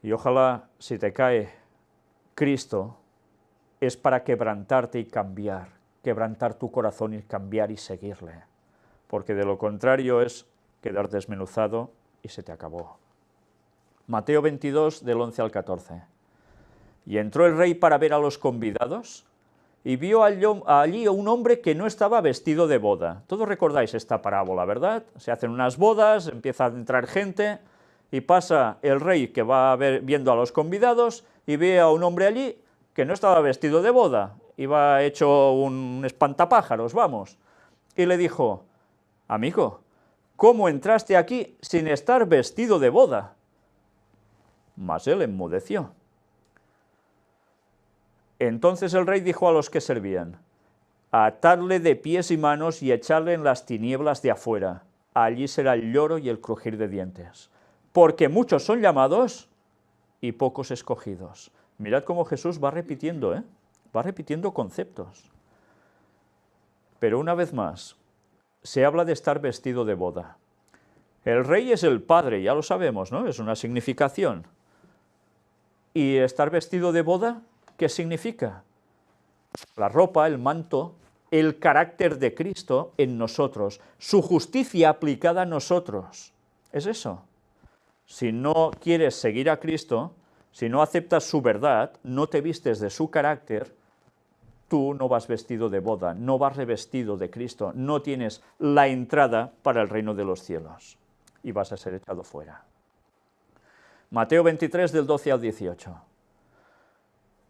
Speaker 1: Y ojalá, si te cae Cristo, es para quebrantarte y cambiar, quebrantar tu corazón y cambiar y seguirle. Porque de lo contrario es quedar desmenuzado y se te acabó. Mateo 22, del 11 al 14. Y entró el rey para ver a los convidados, y vio allí a un hombre que no estaba vestido de boda. Todos recordáis esta parábola, ¿verdad? Se hacen unas bodas, empieza a entrar gente, y pasa el rey que va viendo a los convidados, y ve a un hombre allí que no estaba vestido de boda, iba hecho un espantapájaros, vamos. Y le dijo, amigo, ¿cómo entraste aquí sin estar vestido de boda? Mas él enmudeció. Entonces el rey dijo a los que servían, atadle de pies y manos y echadle en las tinieblas de afuera, allí será el lloro y el crujir de dientes, porque muchos son llamados y pocos escogidos. Mirad cómo Jesús va repitiendo, va repitiendo conceptos. Pero una vez más, se habla de estar vestido de boda. El rey es el padre, ya lo sabemos, ¿no? Es una significación. ¿Y estar vestido de boda? ¿Qué significa? La ropa, el manto, el carácter de Cristo en nosotros, su justicia aplicada a nosotros. Es eso. Si no quieres seguir a Cristo, si no aceptas su verdad, no te vistes de su carácter, tú no vas vestido de boda, no vas revestido de Cristo, no tienes la entrada para el reino de los cielos y vas a ser echado fuera. Mateo 23, del 12 al 18.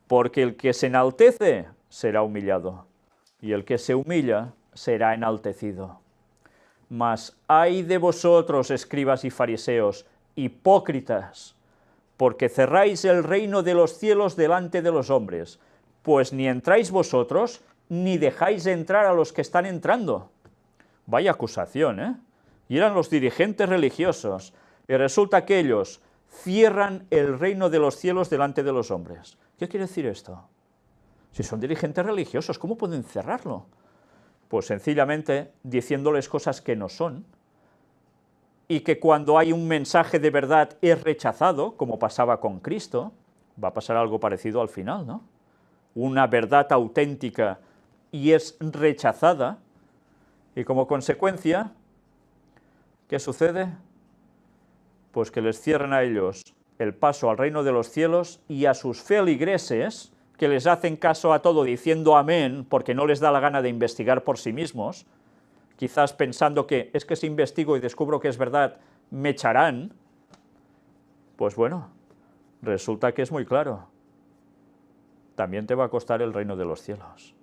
Speaker 1: Porque el que se enaltece será humillado, y el que se humilla será enaltecido. Mas ay de vosotros, escribas y fariseos, hipócritas, porque cerráis el reino de los cielos delante de los hombres, pues ni entráis vosotros, ni dejáis entrar a los que están entrando. Vaya acusación, ¿eh? Y eran los dirigentes religiosos, y resulta que ellos cierran el reino de los cielos delante de los hombres. ¿Qué quiere decir esto? Si son dirigentes religiosos, ¿cómo pueden cerrarlo? Pues sencillamente diciéndoles cosas que no son, y que cuando hay un mensaje de verdad es rechazado, como pasaba con Cristo, va a pasar algo parecido al final, ¿no? Una verdad auténtica y es rechazada, y como consecuencia, ¿qué sucede? Pues que les cierran a ellos el paso al reino de los cielos y a sus feligreses, que les hacen caso a todo diciendo amén, porque no les da la gana de investigar por sí mismos, quizás pensando que es que si investigo y descubro que es verdad, me echarán. Pues bueno, resulta que es muy claro. También te va a costar el reino de los cielos.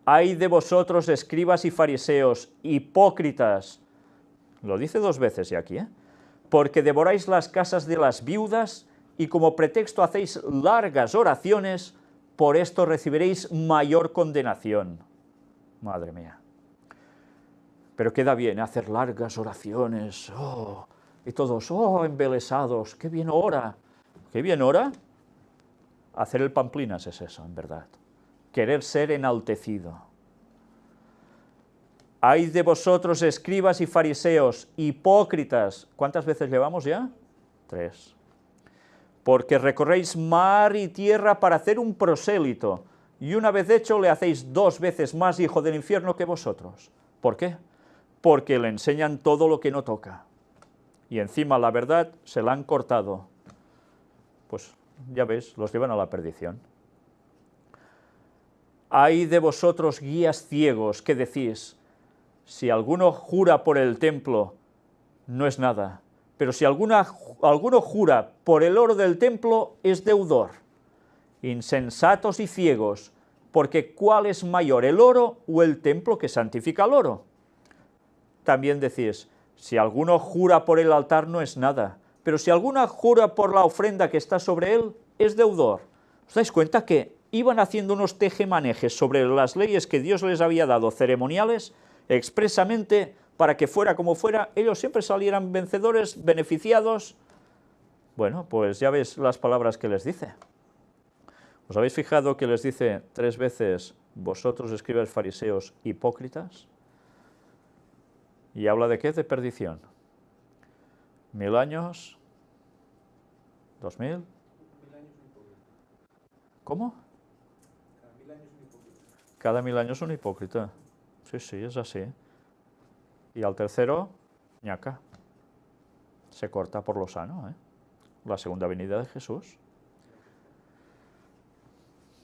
Speaker 1: Ay de vosotros, escribas y fariseos, hipócritas. Lo dice dos veces ya aquí, porque devoráis las casas de las viudas y como pretexto hacéis largas oraciones, por esto recibiréis mayor condenación. Madre mía. Pero queda bien hacer largas oraciones, y todos, embelesados, qué bien ora. ¿Qué bien ora? Hacer el pamplinas es eso, en verdad. Querer ser enaltecido. Ay de vosotros, escribas y fariseos, hipócritas. ¿Cuántas veces llevamos ya? 3. Porque recorréis mar y tierra para hacer un prosélito, y una vez hecho le hacéis 2 veces más hijo del infierno que vosotros. ¿Por qué? Porque le enseñan todo lo que no toca. Y encima la verdad se la han cortado. Pues ya ves, los llevan a la perdición. Ay de vosotros, guías ciegos, que decís, si alguno jura por el templo, no es nada, pero si alguno jura por el oro del templo, es deudor. Insensatos y ciegos, porque ¿cuál es mayor, el oro o el templo que santifica el oro? También decís, si alguno jura por el altar, no es nada, pero si alguno jura por la ofrenda que está sobre él, es deudor. ¿Os dais cuenta que iban haciendo unos tejemanejes sobre las leyes que Dios les había dado ceremoniales, expresamente para que fuera como fuera, ellos siempre salieran vencedores, beneficiados. Bueno, pues ya veis las palabras que les dice. ¿Os habéis fijado que les dice 3 veces, vosotros escribas fariseos hipócritas? ¿Y habla de qué? De perdición. 1000 años, 2000. ¿Cómo? Cada 1000 años un hipócrita. Sí, sí, es así. Y al tercero, ñaca. Se corta por lo sano, ¿eh? La segunda venida de Jesús.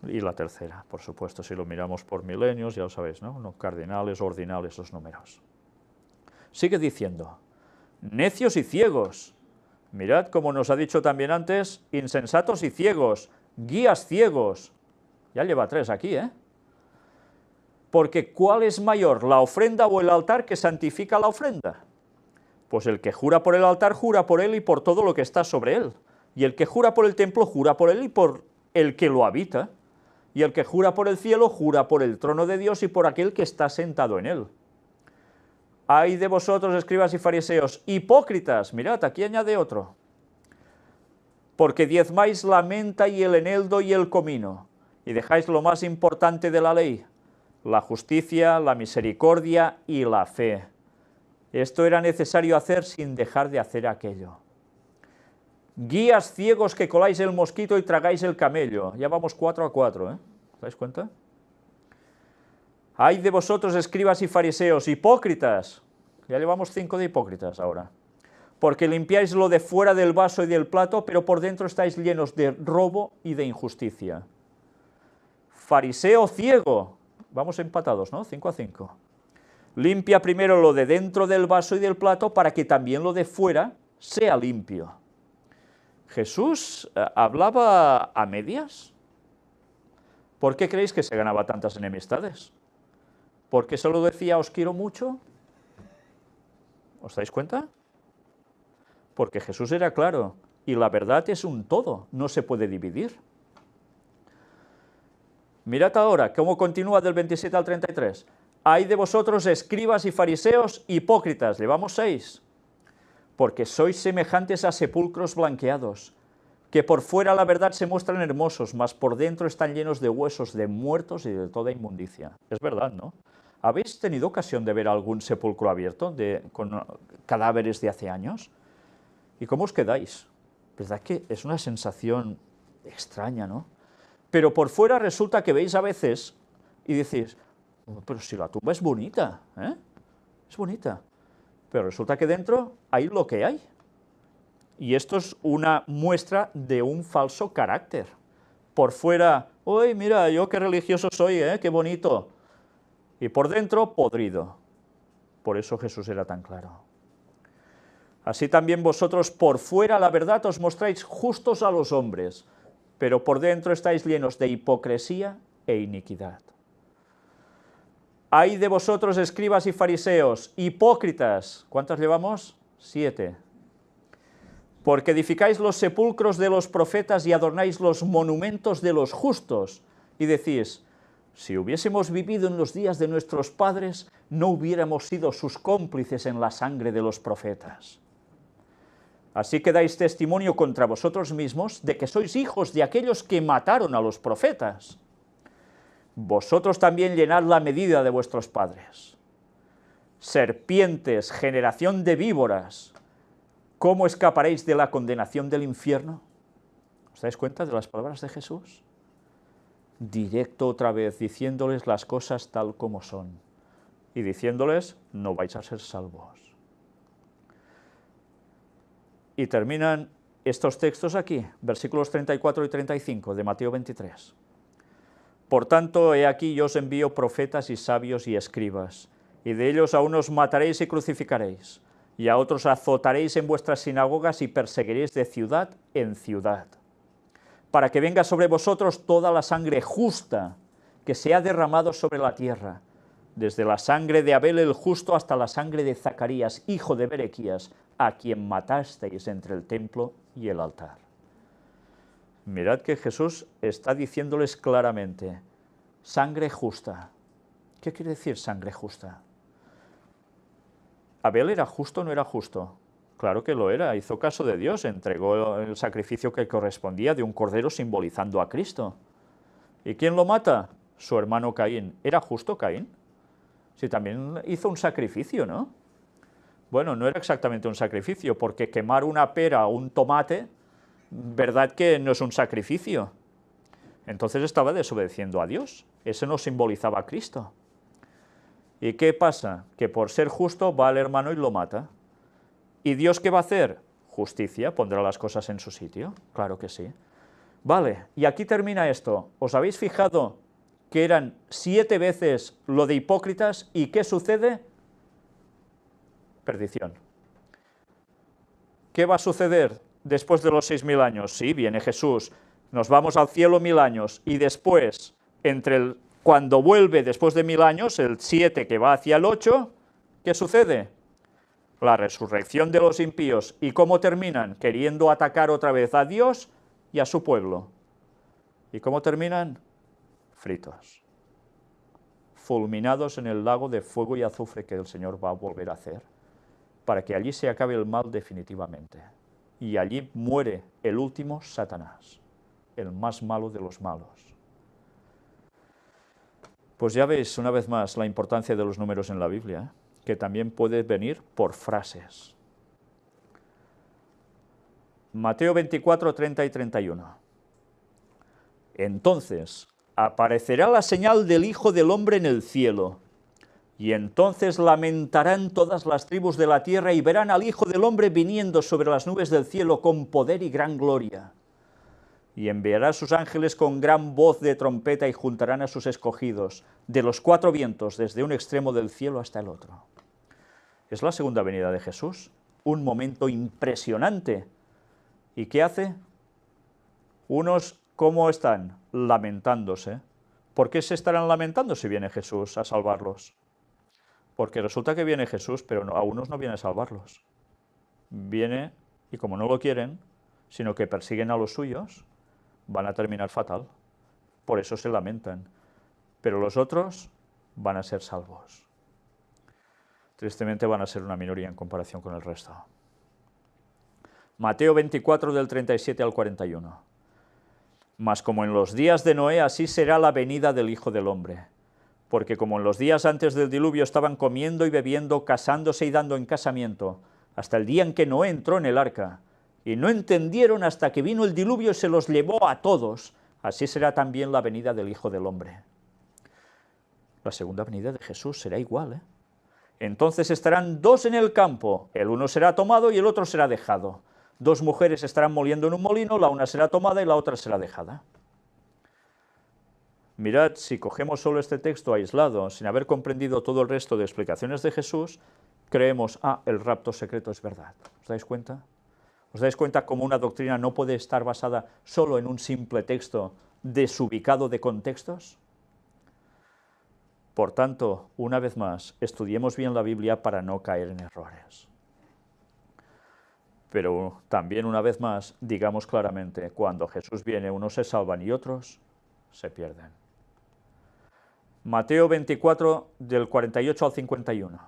Speaker 1: Y la tercera, por supuesto, si lo miramos por milenios, ya lo sabéis, ¿no? No cardinales, ordinales, los números. Sigue diciendo, necios y ciegos. Mirad, como nos ha dicho también antes, insensatos y ciegos, guías ciegos. Ya lleva 3 aquí, ¿eh? Porque ¿cuál es mayor, la ofrenda o el altar que santifica la ofrenda? Pues el que jura por el altar, jura por él y por todo lo que está sobre él. Y el que jura por el templo, jura por él y por el que lo habita. Y el que jura por el cielo, jura por el trono de Dios y por aquel que está sentado en él. Ay de vosotros, escribas y fariseos, hipócritas, mirad, aquí añade otro, porque diezmáis la menta y el eneldo y el comino, y dejáis lo más importante de la ley, la justicia, la misericordia y la fe. Esto era necesario hacer sin dejar de hacer aquello. Guías ciegos que coláis el mosquito y tragáis el camello. Ya vamos 4 a 4, ¿eh? ¿Os dais cuenta? Ay de vosotros, escribas y fariseos, hipócritas. Ya llevamos 5 de hipócritas ahora. Porque limpiáis lo de fuera del vaso y del plato, pero por dentro estáis llenos de robo y de injusticia. Fariseo ciego. Vamos empatados, ¿no? 5 a 5. Limpia primero lo de dentro del vaso y del plato para que también lo de fuera sea limpio. ¿Jesús hablaba a medias? ¿Por qué creéis que se ganaba tantas enemistades? ¿Por qué solo decía os quiero mucho? ¿Os dais cuenta? Porque Jesús era claro, y la verdad es un todo, no se puede dividir. Mirad ahora cómo continúa del 27 al 33. Ay de vosotros, escribas y fariseos, hipócritas, llevamos 6, porque sois semejantes a sepulcros blanqueados, que por fuera la verdad se muestran hermosos, mas por dentro están llenos de huesos de muertos y de toda inmundicia. Es verdad, ¿no? ¿Habéis tenido ocasión de ver algún sepulcro abierto con cadáveres de hace años? ¿Y cómo os quedáis? ¿Verdad que es una sensación extraña, ¿no? Pero por fuera resulta que veis a veces y decís, pero si la tumba es bonita, ¿eh? Es bonita. Pero resulta que dentro hay lo que hay. Y esto es una muestra de un falso carácter. Por fuera, uy, mira, yo qué religioso soy, ¿eh? Qué bonito. Y por dentro, podrido. Por eso Jesús era tan claro. Así también vosotros por fuera, la verdad, os mostráis justos a los hombres, pero por dentro estáis llenos de hipocresía e iniquidad. Ay de vosotros, escribas y fariseos, hipócritas. ¿Cuántos llevamos? 7. Porque edificáis los sepulcros de los profetas y adornáis los monumentos de los justos. Y decís, si hubiésemos vivido en los días de nuestros padres, no hubiéramos sido sus cómplices en la sangre de los profetas. Así que dais testimonio contra vosotros mismos de que sois hijos de aquellos que mataron a los profetas. Vosotros también llenad la medida de vuestros padres. Serpientes, generación de víboras, ¿cómo escaparéis de la condenación del infierno? ¿Os dais cuenta de las palabras de Jesús? Directo otra vez, diciéndoles las cosas tal como son, y diciéndoles, no vais a ser salvos. Y terminan estos textos aquí, versículos 34 y 35 de Mateo 23. Por tanto, he aquí yo os envío profetas y sabios y escribas, y de ellos a unos mataréis y crucificaréis, y a otros azotaréis en vuestras sinagogas y perseguiréis de ciudad en ciudad, para que venga sobre vosotros toda la sangre justa que se ha derramado sobre la tierra, desde la sangre de Abel el justo hasta la sangre de Zacarías, hijo de Berequías, a quien matasteis entre el templo y el altar. Mirad que Jesús está diciéndoles claramente, sangre justa. ¿Qué quiere decir sangre justa? ¿Abel era justo o no era justo? Claro que lo era, hizo caso de Dios, entregó el sacrificio que correspondía de un cordero simbolizando a Cristo. ¿Y quién lo mata? Su hermano Caín. ¿Era justo Caín? Sí, también hizo un sacrificio, ¿no? Bueno, no era exactamente un sacrificio, porque quemar una pera o un tomate, ¿verdad que no es un sacrificio? Entonces estaba desobedeciendo a Dios. Ese no simbolizaba a Cristo. ¿Y qué pasa? Que por ser justo va al hermano y lo mata. ¿Y Dios qué va a hacer? Justicia, pondrá las cosas en su sitio. Claro que sí. Vale, y aquí termina esto. ¿Os habéis fijado que eran 7 veces lo de hipócritas? ¿Y qué sucede? Perdición. ¿Qué va a suceder después de los 6.000 años? Sí, viene Jesús, nos vamos al cielo 1.000 años, y después, cuando vuelve después de 1.000 años, el 7 que va hacia el 8, ¿qué sucede? La resurrección de los impíos. ¿Y cómo terminan? Queriendo atacar otra vez a Dios y a su pueblo. ¿Y cómo terminan? Fritos. Fulminados en el lago de fuego y azufre que el Señor va a volver a hacer, para que allí se acabe el mal definitivamente. Y allí muere el último Satanás, el más malo de los malos. Pues ya veis, una vez más, la importancia de los números en la Biblia, ¿eh? Que también puede venir por frases. Mateo 24, 30 y 31. Entonces aparecerá la señal del Hijo del Hombre en el cielo, y entonces lamentarán todas las tribus de la tierra y verán al Hijo del Hombre viniendo sobre las nubes del cielo con poder y gran gloria. Y enviará a sus ángeles con gran voz de trompeta y juntarán a sus escogidos de los 4 vientos, desde un extremo del cielo hasta el otro. Es la segunda venida de Jesús, un momento impresionante. ¿Y qué hace? Unos, ¿cómo están? Lamentándose. ¿Por qué se estarán lamentando si viene Jesús a salvarlos? Porque resulta que viene Jesús, pero a unos no viene a salvarlos. Viene, y como no lo quieren, sino que persiguen a los suyos, van a terminar fatal. Por eso se lamentan. Pero los otros van a ser salvos. Tristemente van a ser una minoría en comparación con el resto. Mateo 24, del 37 al 41. Mas como en los días de Noé, así será la venida del Hijo del Hombre. Porque como en los días antes del diluvio estaban comiendo y bebiendo, casándose y dando en casamiento, hasta el día en que Noé entró en el arca, y no entendieron hasta que vino el diluvio y se los llevó a todos, así será también la venida del Hijo del Hombre. La segunda venida de Jesús será igual, ¿eh? Entonces estarán 2 en el campo, el uno será tomado y el otro será dejado. 2 mujeres estarán moliendo en un molino, la una será tomada y la otra será dejada. Mirad, si cogemos solo este texto aislado, sin haber comprendido todo el resto de explicaciones de Jesús, creemos, el rapto secreto es verdad. ¿Os dais cuenta? ¿Os dais cuenta cómo una doctrina no puede estar basada solo en un simple texto desubicado de contextos? Por tanto, una vez más, estudiemos bien la Biblia para no caer en errores. Pero también, una vez más, digamos claramente, cuando Jesús viene, unos se salvan y otros se pierden. Mateo 24, del 48 al 51.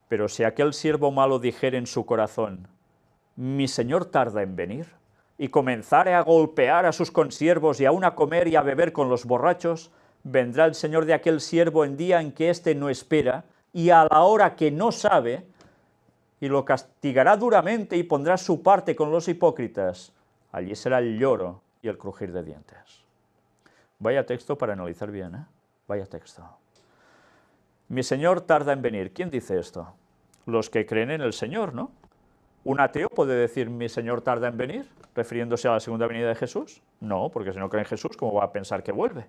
Speaker 1: Pero si aquel siervo malo dijere en su corazón, mi señor tarda en venir, y comenzare a golpear a sus consiervos y aun a comer y a beber con los borrachos, vendrá el señor de aquel siervo en día en que éste no espera, y a la hora que no sabe, y lo castigará duramente y pondrá su parte con los hipócritas. Allí será el lloro y el crujir de dientes. Vaya texto para analizar bien, ¿eh? Vaya texto. Mi Señor tarda en venir. ¿Quién dice esto? Los que creen en el Señor, ¿no? ¿Un ateo puede decir mi Señor tarda en venir, refiriéndose a la segunda venida de Jesús? No, porque si no cree en Jesús, ¿cómo va a pensar que vuelve?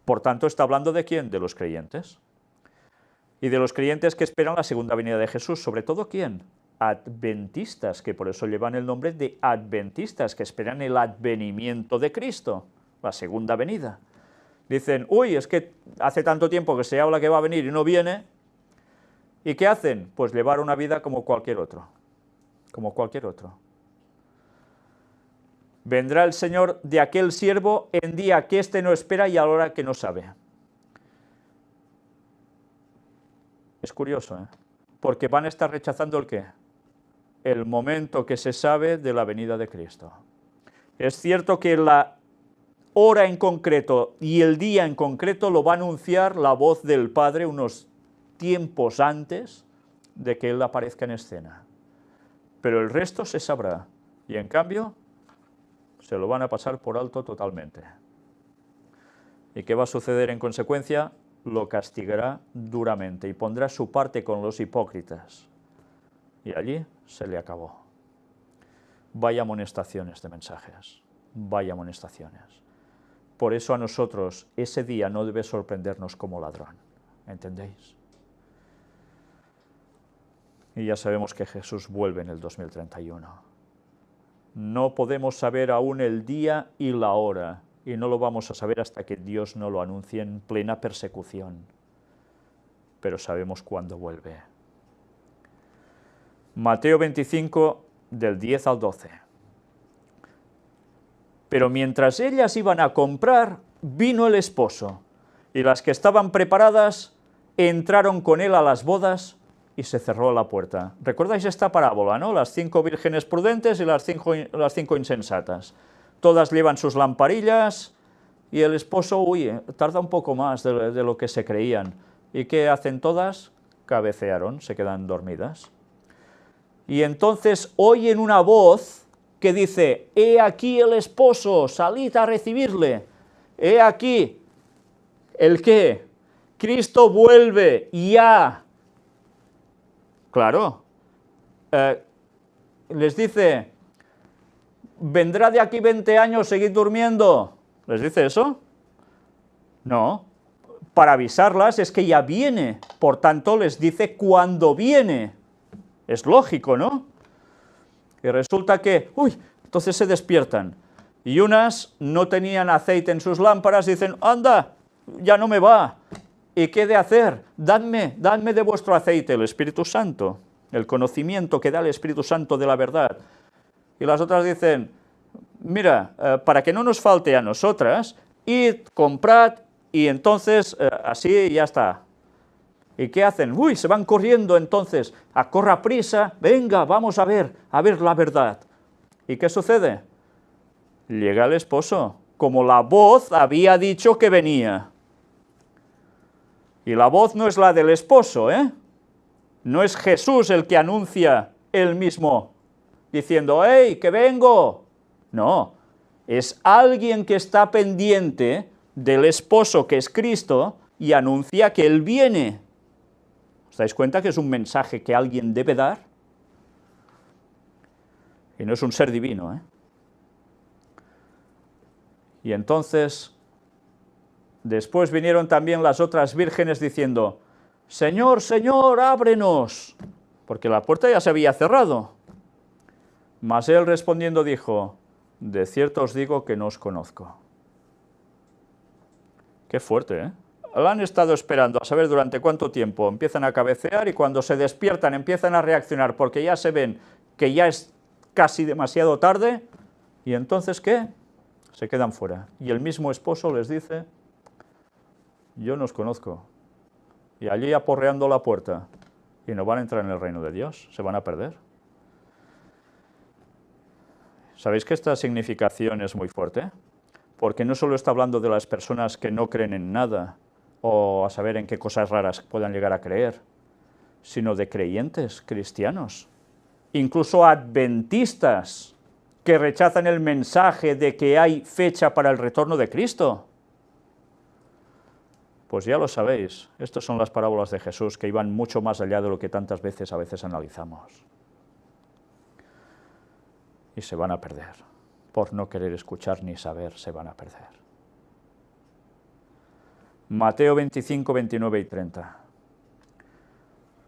Speaker 1: Por tanto, ¿está hablando de quién? De los creyentes. Y de los creyentes que esperan la segunda venida de Jesús. ¿Sobre todo quién? Adventistas, que por eso llevan el nombre de adventistas, que esperan el advenimiento de Cristo, la segunda venida. Dicen, uy, es que hace tanto tiempo que se habla que va a venir y no viene. ¿Y qué hacen? Pues llevar una vida como cualquier otro. Como cualquier otro. Vendrá el Señor de aquel siervo en día que éste no espera y a la hora que no sabe. Es curioso, ¿eh? Porque van a estar rechazando ¿el qué? El momento que se sabe de la venida de Cristo. Es cierto que la hora en concreto y el día en concreto lo va a anunciar la voz del Padre unos tiempos antes de que Él aparezca en escena. Pero el resto se sabrá, y en cambio se lo van a pasar por alto totalmente. ¿Y qué va a suceder en consecuencia? Lo castigará duramente y pondrá su parte con los hipócritas. Y allí se le acabó. Vaya amonestaciones de mensajes, vaya amonestaciones. Por eso a nosotros ese día no debe sorprendernos como ladrón, ¿entendéis? Y ya sabemos que Jesús vuelve en el 2031. No podemos saber aún el día y la hora, y no lo vamos a saber hasta que Dios no lo anuncie en plena persecución. Pero sabemos cuándo vuelve. Mateo 25, del 10 al 12. Pero mientras ellas iban a comprar, vino el esposo, y las que estaban preparadas entraron con él a las bodas, y se cerró la puerta. ¿Recordáis esta parábola, no? Las 5 vírgenes prudentes y las cinco insensatas. Todas llevan sus lamparillas, y el esposo, tarda un poco más de lo que se creían. ¿Y qué hacen todas? Cabecearon, se quedan dormidas. Y entonces oyen una voz que dice, he aquí el esposo, salid a recibirle. He aquí, ¿el qué? Cristo vuelve, ya. Claro, les dice, vendrá de aquí 20 años, seguid durmiendo. ¿Les dice eso? No, para avisarlas es que ya viene, por tanto les dice cuándo viene. Es lógico, ¿no? Y resulta que, entonces se despiertan, y unas no tenían aceite en sus lámparas, y dicen, anda, ya no me va. ¿Y qué he de hacer? Dadme de vuestro aceite, el Espíritu Santo, el conocimiento que da el Espíritu Santo de la verdad. Y las otras dicen, mira, para que no nos falte a nosotras, id, comprad, y entonces así ya está. ¿Y qué hacen? Se van corriendo entonces, a corra prisa, venga, vamos a ver la verdad. ¿Y qué sucede? Llega el esposo, como la voz había dicho que venía. Y la voz no es la del esposo, ¿eh? No es Jesús el que anuncia él mismo, diciendo, ¡hey, que vengo! No, es alguien que está pendiente del esposo, que es Cristo, y anuncia que él viene. ¿Os dais cuenta que es un mensaje que alguien debe dar? Y no es un ser divino, ¿eh? Y entonces, después vinieron también las otras vírgenes diciendo, Señor, Señor, ábrenos, porque la puerta ya se había cerrado. Mas él respondiendo dijo, de cierto os digo que no os conozco. Qué fuerte, ¿eh? La han estado esperando a saber durante cuánto tiempo. Empiezan a cabecear y cuando se despiertan empiezan a reaccionar porque ya se ven que ya es casi demasiado tarde. ¿Y entonces qué? Se quedan fuera. Y el mismo esposo les dice, yo no os conozco. Y allí aporreando la puerta. Y no van a entrar en el reino de Dios, se van a perder. ¿Sabéis que esta significación es muy fuerte? Porque no solo está hablando de las personas que no creen en nada, o a saber en qué cosas raras puedan llegar a creer, sino de creyentes cristianos, incluso adventistas, que rechazan el mensaje de que hay fecha para el retorno de Cristo. Pues ya lo sabéis, estas son las parábolas de Jesús que iban mucho más allá de lo que tantas veces a veces analizamos. Y se van a perder, por no querer escuchar ni saber, se van a perder. Mateo 25, 29 y 30.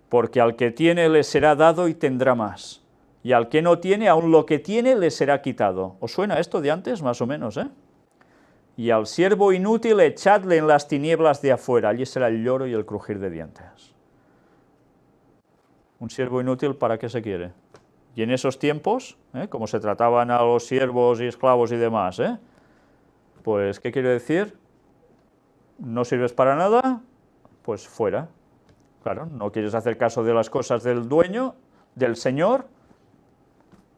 Speaker 1: Porque al que tiene le será dado y tendrá más, y al que no tiene, aun lo que tiene le será quitado. ¿Os suena esto de antes? Más o menos, ¿eh? Y al siervo inútil echadle en las tinieblas de afuera, allí será el lloro y el crujir de dientes. ¿Un siervo inútil para qué se quiere? Y en esos tiempos, como se trataban a los siervos y esclavos y demás, pues, ¿qué quiere decir? No sirves para nada, pues fuera. Claro, no quieres hacer caso de las cosas del dueño, del Señor,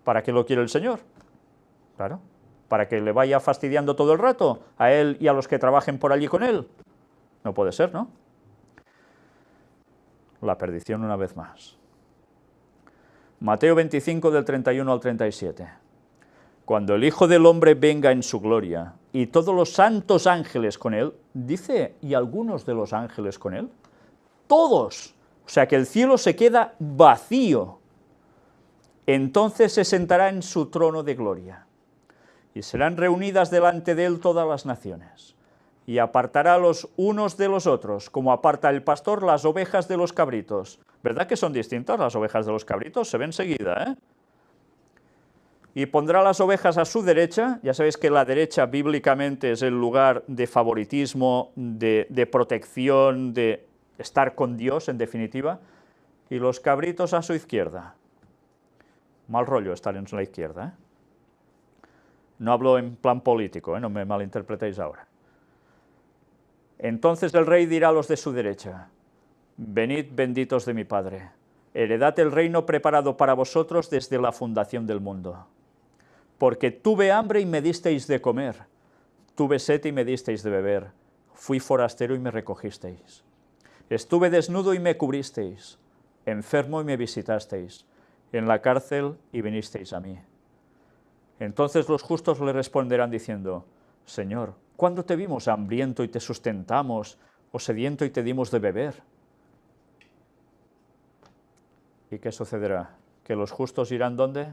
Speaker 1: ¿para qué lo quiere el Señor? Claro, para que le vaya fastidiando todo el rato a él y a los que trabajen por allí con él. No puede ser, ¿no? La perdición una vez más. Mateo 25 del 31 al 37. Cuando el Hijo del Hombre venga en su gloria y todos los santos ángeles con él, dice, ¿y algunos de los ángeles con él? Todos. O sea que el cielo se queda vacío. Entonces se sentará en su trono de gloria y serán reunidas delante de él todas las naciones y apartará los unos de los otros, como aparta el pastor las ovejas de los cabritos. ¿Verdad que son distintas las ovejas de los cabritos? Se ven enseguida, ¿eh? Y pondrá las ovejas a su derecha. Ya sabéis que la derecha bíblicamente es el lugar de favoritismo, de protección, de estar con Dios, en definitiva, y los cabritos a su izquierda. Mal rollo estar en la izquierda, ¿eh? No hablo en plan político, ¿eh? No me malinterpretéis ahora. Entonces el rey dirá a los de su derecha, venid benditos de mi Padre, heredad el reino preparado para vosotros desde la fundación del mundo. Porque tuve hambre y me disteis de comer, tuve sed y me disteis de beber, fui forastero y me recogisteis. Estuve desnudo y me cubristeis, enfermo y me visitasteis, en la cárcel y vinisteis a mí. Entonces los justos le responderán diciendo, Señor, ¿cuándo te vimos hambriento y te sustentamos, o sediento y te dimos de beber? ¿Y qué sucederá? ¿Que los justos irán ¿dónde?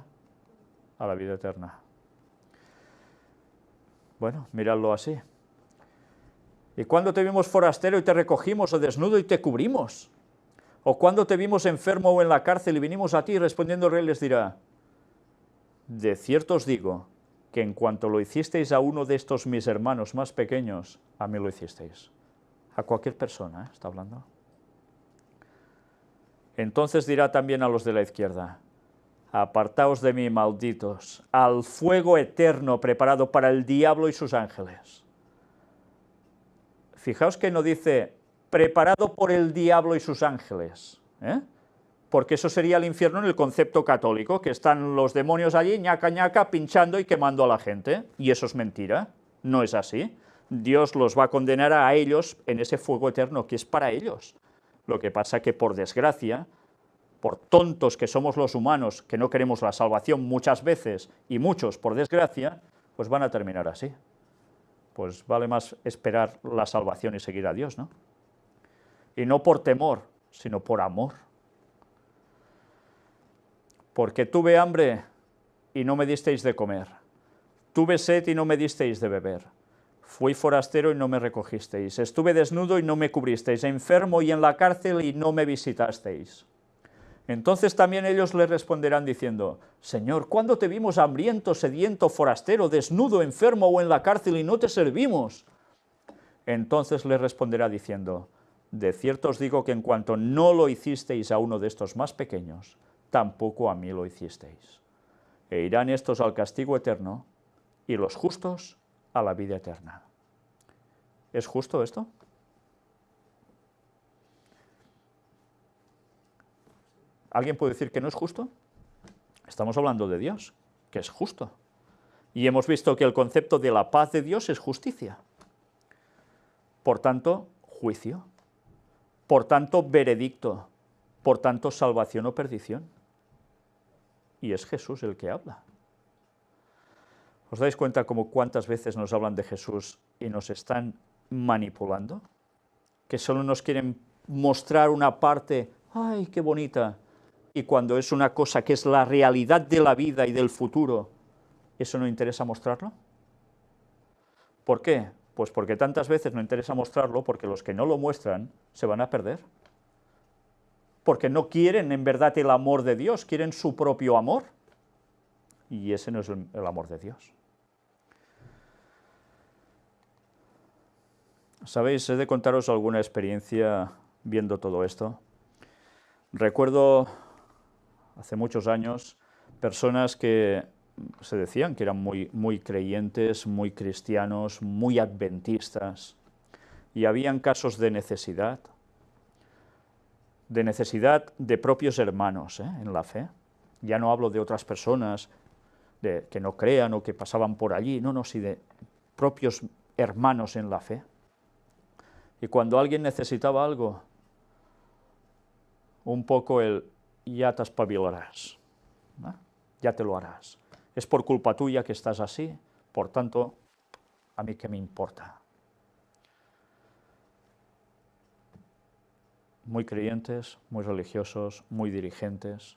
Speaker 1: A la vida eterna. Bueno, miradlo así. ¿Y cuándo te vimos forastero y te recogimos, o desnudo y te cubrimos? ¿O cuándo te vimos enfermo o en la cárcel y vinimos a ti? Respondiendo el rey les dirá, de cierto os digo, que en cuanto lo hicisteis a uno de estos mis hermanos más pequeños, a mí lo hicisteis. A cualquier persona, ¿eh? Está hablando. Entonces dirá también a los de la izquierda, apartaos de mí, malditos, al fuego eterno preparado para el diablo y sus ángeles. Fijaos que no dice, preparado por el diablo y sus ángeles, ¿eh? Porque eso sería el infierno en el concepto católico, que están los demonios allí, ñaca, ñaca, pinchando y quemando a la gente, y eso es mentira, no es así. Dios los va a condenar a ellos en ese fuego eterno que es para ellos. Lo que pasa que, por desgracia, por tontos que somos los humanos, que no queremos la salvación muchas veces, y muchos, por desgracia, pues van a terminar así. Pues vale más esperar la salvación y seguir a Dios, ¿no? Y no por temor, sino por amor. Porque tuve hambre y no me disteis de comer, tuve sed y no me disteis de beber, fui forastero y no me recogisteis, estuve desnudo y no me cubristeis, enfermo y en la cárcel y no me visitasteis. Entonces también ellos le responderán diciendo, Señor, ¿cuándo te vimos hambriento, sediento, forastero, desnudo, enfermo o en la cárcel y no te servimos? Entonces le responderá diciendo, de cierto os digo que en cuanto no lo hicisteis a uno de estos más pequeños, tampoco a mí lo hicisteis. E irán estos al castigo eterno, y los justos a la vida eterna. ¿Es justo esto? ¿Alguien puede decir que no es justo? Estamos hablando de Dios, que es justo. Y hemos visto que el concepto de la paz de Dios es justicia. Por tanto, juicio. Por tanto, veredicto. Por tanto, salvación o perdición. Y es Jesús el que habla. ¿Os dais cuenta como cuántas veces nos hablan de Jesús y nos están manipulando? Que solo nos quieren mostrar una parte, ¡ay, qué bonita! Y cuando es una cosa que es la realidad de la vida y del futuro, ¿eso no interesa mostrarlo? ¿Por qué? Pues porque tantas veces no interesa mostrarlo, porque los que no lo muestran se van a perder. Porque no quieren en verdad el amor de Dios, quieren su propio amor. Y ese no es el amor de Dios. ¿Sabéis? He de contaros alguna experiencia viendo todo esto. Recuerdo hace muchos años personas que se decían que eran muy creyentes, muy cristianos, muy adventistas, y habían casos de necesidad. de necesidad de propios hermanos en la fe. Ya no hablo de otras personas que no crean o que pasaban por allí, no, sí de propios hermanos en la fe. Y cuando alguien necesitaba algo, un poco ya te espabilarás, ¿no? Ya te lo harás. Es por culpa tuya que estás así, por tanto, a mí qué me importa. Muy creyentes, muy religiosos, muy dirigentes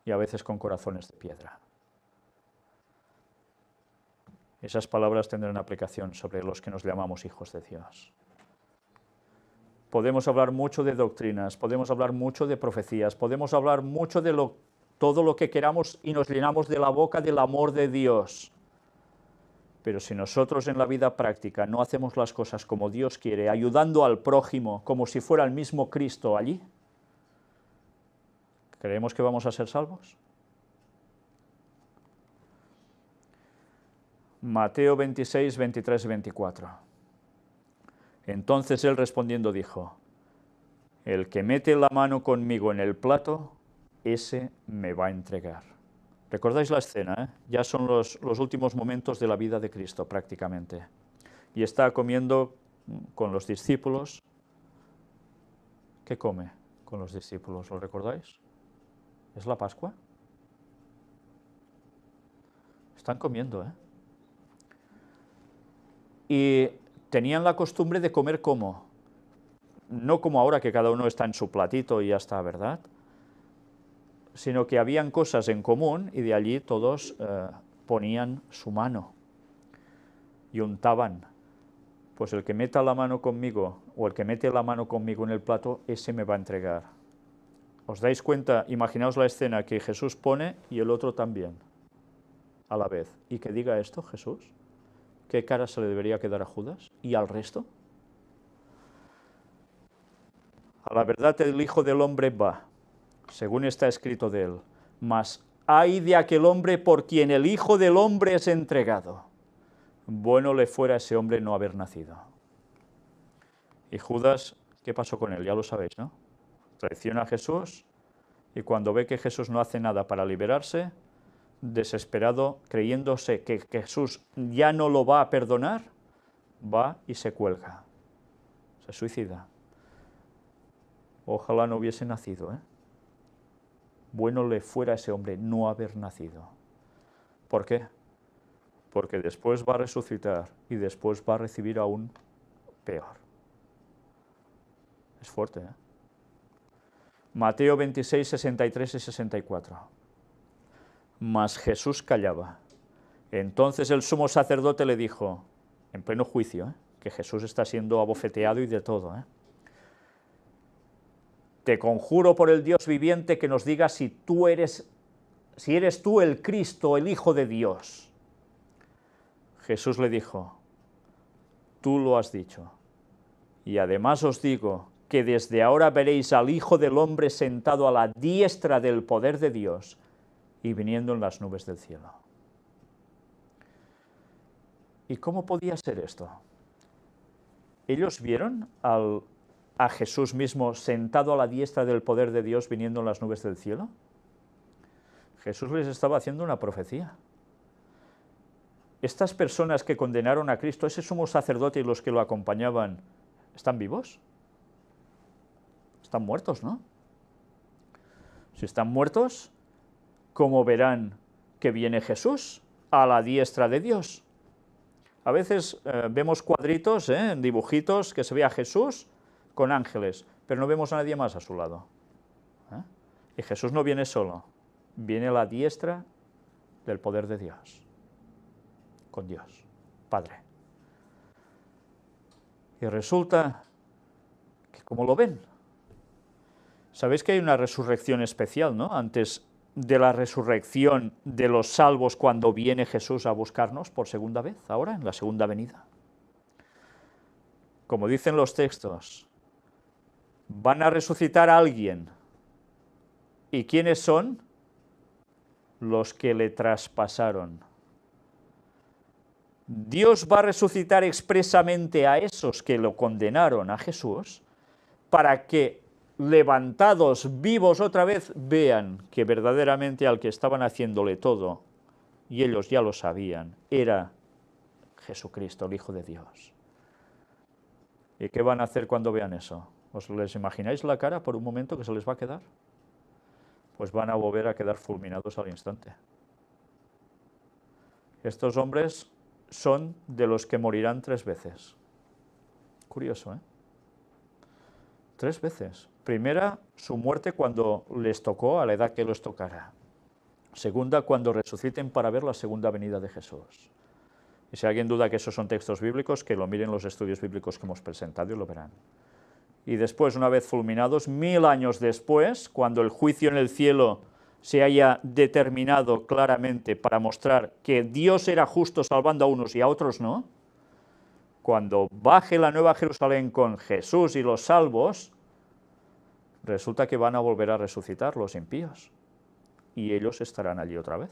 Speaker 1: y a veces con corazones de piedra. Esas palabras tendrán aplicación sobre los que nos llamamos hijos de Dios. Podemos hablar mucho de doctrinas, podemos hablar mucho de profecías, podemos hablar mucho de todo lo que queramos y nos llenamos de la boca del amor de Dios. Pero si nosotros en la vida práctica no hacemos las cosas como Dios quiere, ayudando al prójimo como si fuera el mismo Cristo allí, ¿creemos que vamos a ser salvos? Mateo 26, 23 y 24. Entonces él respondiendo dijo: el que mete la mano conmigo en el plato, ese me va a entregar. ¿Recordáis la escena? Ya son los últimos momentos de la vida de Cristo prácticamente. Y está comiendo con los discípulos. ¿Qué come con los discípulos? ¿Lo recordáis? ¿Es la Pascua? Están comiendo, Y tenían la costumbre de comer ¿cómo? No como ahora que cada uno está en su platito y ya está, ¿verdad? Sino que habían cosas en común y de allí todos ponían su mano y untaban. Pues el que meta la mano conmigo, o el que mete la mano conmigo en el plato, ese me va a entregar. ¿Os dais cuenta? Imaginaos la escena que Jesús pone y el otro también, a la vez. ¿Y que diga esto Jesús? ¿Qué cara se le debería quedar a Judas? ¿Y al resto? A la verdad el Hijo del Hombre va, según está escrito de él, mas ay de aquel hombre por quien el Hijo del Hombre es entregado. Bueno le fuera a ese hombre no haber nacido. Y Judas, ¿qué pasó con él? Ya lo sabéis, ¿no? Traiciona a Jesús y cuando ve que Jesús no hace nada para liberarse, desesperado, creyéndose que Jesús ya no lo va a perdonar, va y se cuelga, se suicida. Ojalá no hubiese nacido, Bueno le fuera a ese hombre no haber nacido. ¿Por qué? Porque después va a resucitar y después va a recibir aún peor. Es fuerte, Mateo 26, 63 y 64. Mas Jesús callaba. Entonces el sumo sacerdote le dijo, en pleno juicio, que Jesús está siendo abofeteado y de todo, te conjuro por el Dios viviente que nos digas si eres tú el Cristo, el Hijo de Dios. Jesús le dijo, tú lo has dicho, y además os digo que desde ahora veréis al Hijo del Hombre sentado a la diestra del poder de Dios y viniendo en las nubes del cielo. ¿Y cómo podía ser esto? Ellos vieron a Jesús mismo sentado a la diestra del poder de Dios viniendo en las nubes del cielo. Jesús les estaba haciendo una profecía. Estas personas que condenaron a Cristo, ese sumo sacerdote y los que lo acompañaban, ¿están vivos? Están muertos, ¿no? Si están muertos, ¿cómo verán que viene Jesús a la diestra de Dios? A veces vemos cuadritos, en dibujitos, que se ve a Jesús con ángeles, pero no vemos a nadie más a su lado. Y Jesús no viene solo, viene a la diestra del poder de Dios, con Dios, Padre. Y resulta que ¿cómo lo ven? Sabéis que hay una resurrección especial, ¿no? Antes de la resurrección de los salvos cuando viene Jesús a buscarnos por segunda vez, ahora en la segunda venida. Como dicen los textos, van a resucitar a alguien. ¿Y quiénes son? Los que le traspasaron. Dios va a resucitar expresamente a esos que lo condenaron a Jesús para que levantados, vivos otra vez, vean que verdaderamente al que estaban haciéndole todo, y ellos ya lo sabían, era Jesucristo, el Hijo de Dios. ¿Y qué van a hacer cuando vean eso? ¿Os les imagináis la cara por un momento que se les va a quedar? Pues van a volver a quedar fulminados al instante. Estos hombres son de los que morirán 3 veces. Curioso, ¿eh? 3 veces. Primera, su muerte cuando les tocó, a la edad que les tocara. Segunda, cuando resuciten para ver la segunda venida de Jesús. Y si alguien duda que esos son textos bíblicos, que lo miren los estudios bíblicos que hemos presentado y lo verán. Y después, una vez fulminados, 1000 años después, cuando el juicio en el cielo se haya determinado claramente para mostrar que Dios era justo salvando a unos y a otros no, cuando baje la nueva Jerusalén con Jesús y los salvos, resulta que van a volver a resucitar los impíos. Y ellos estarán allí otra vez.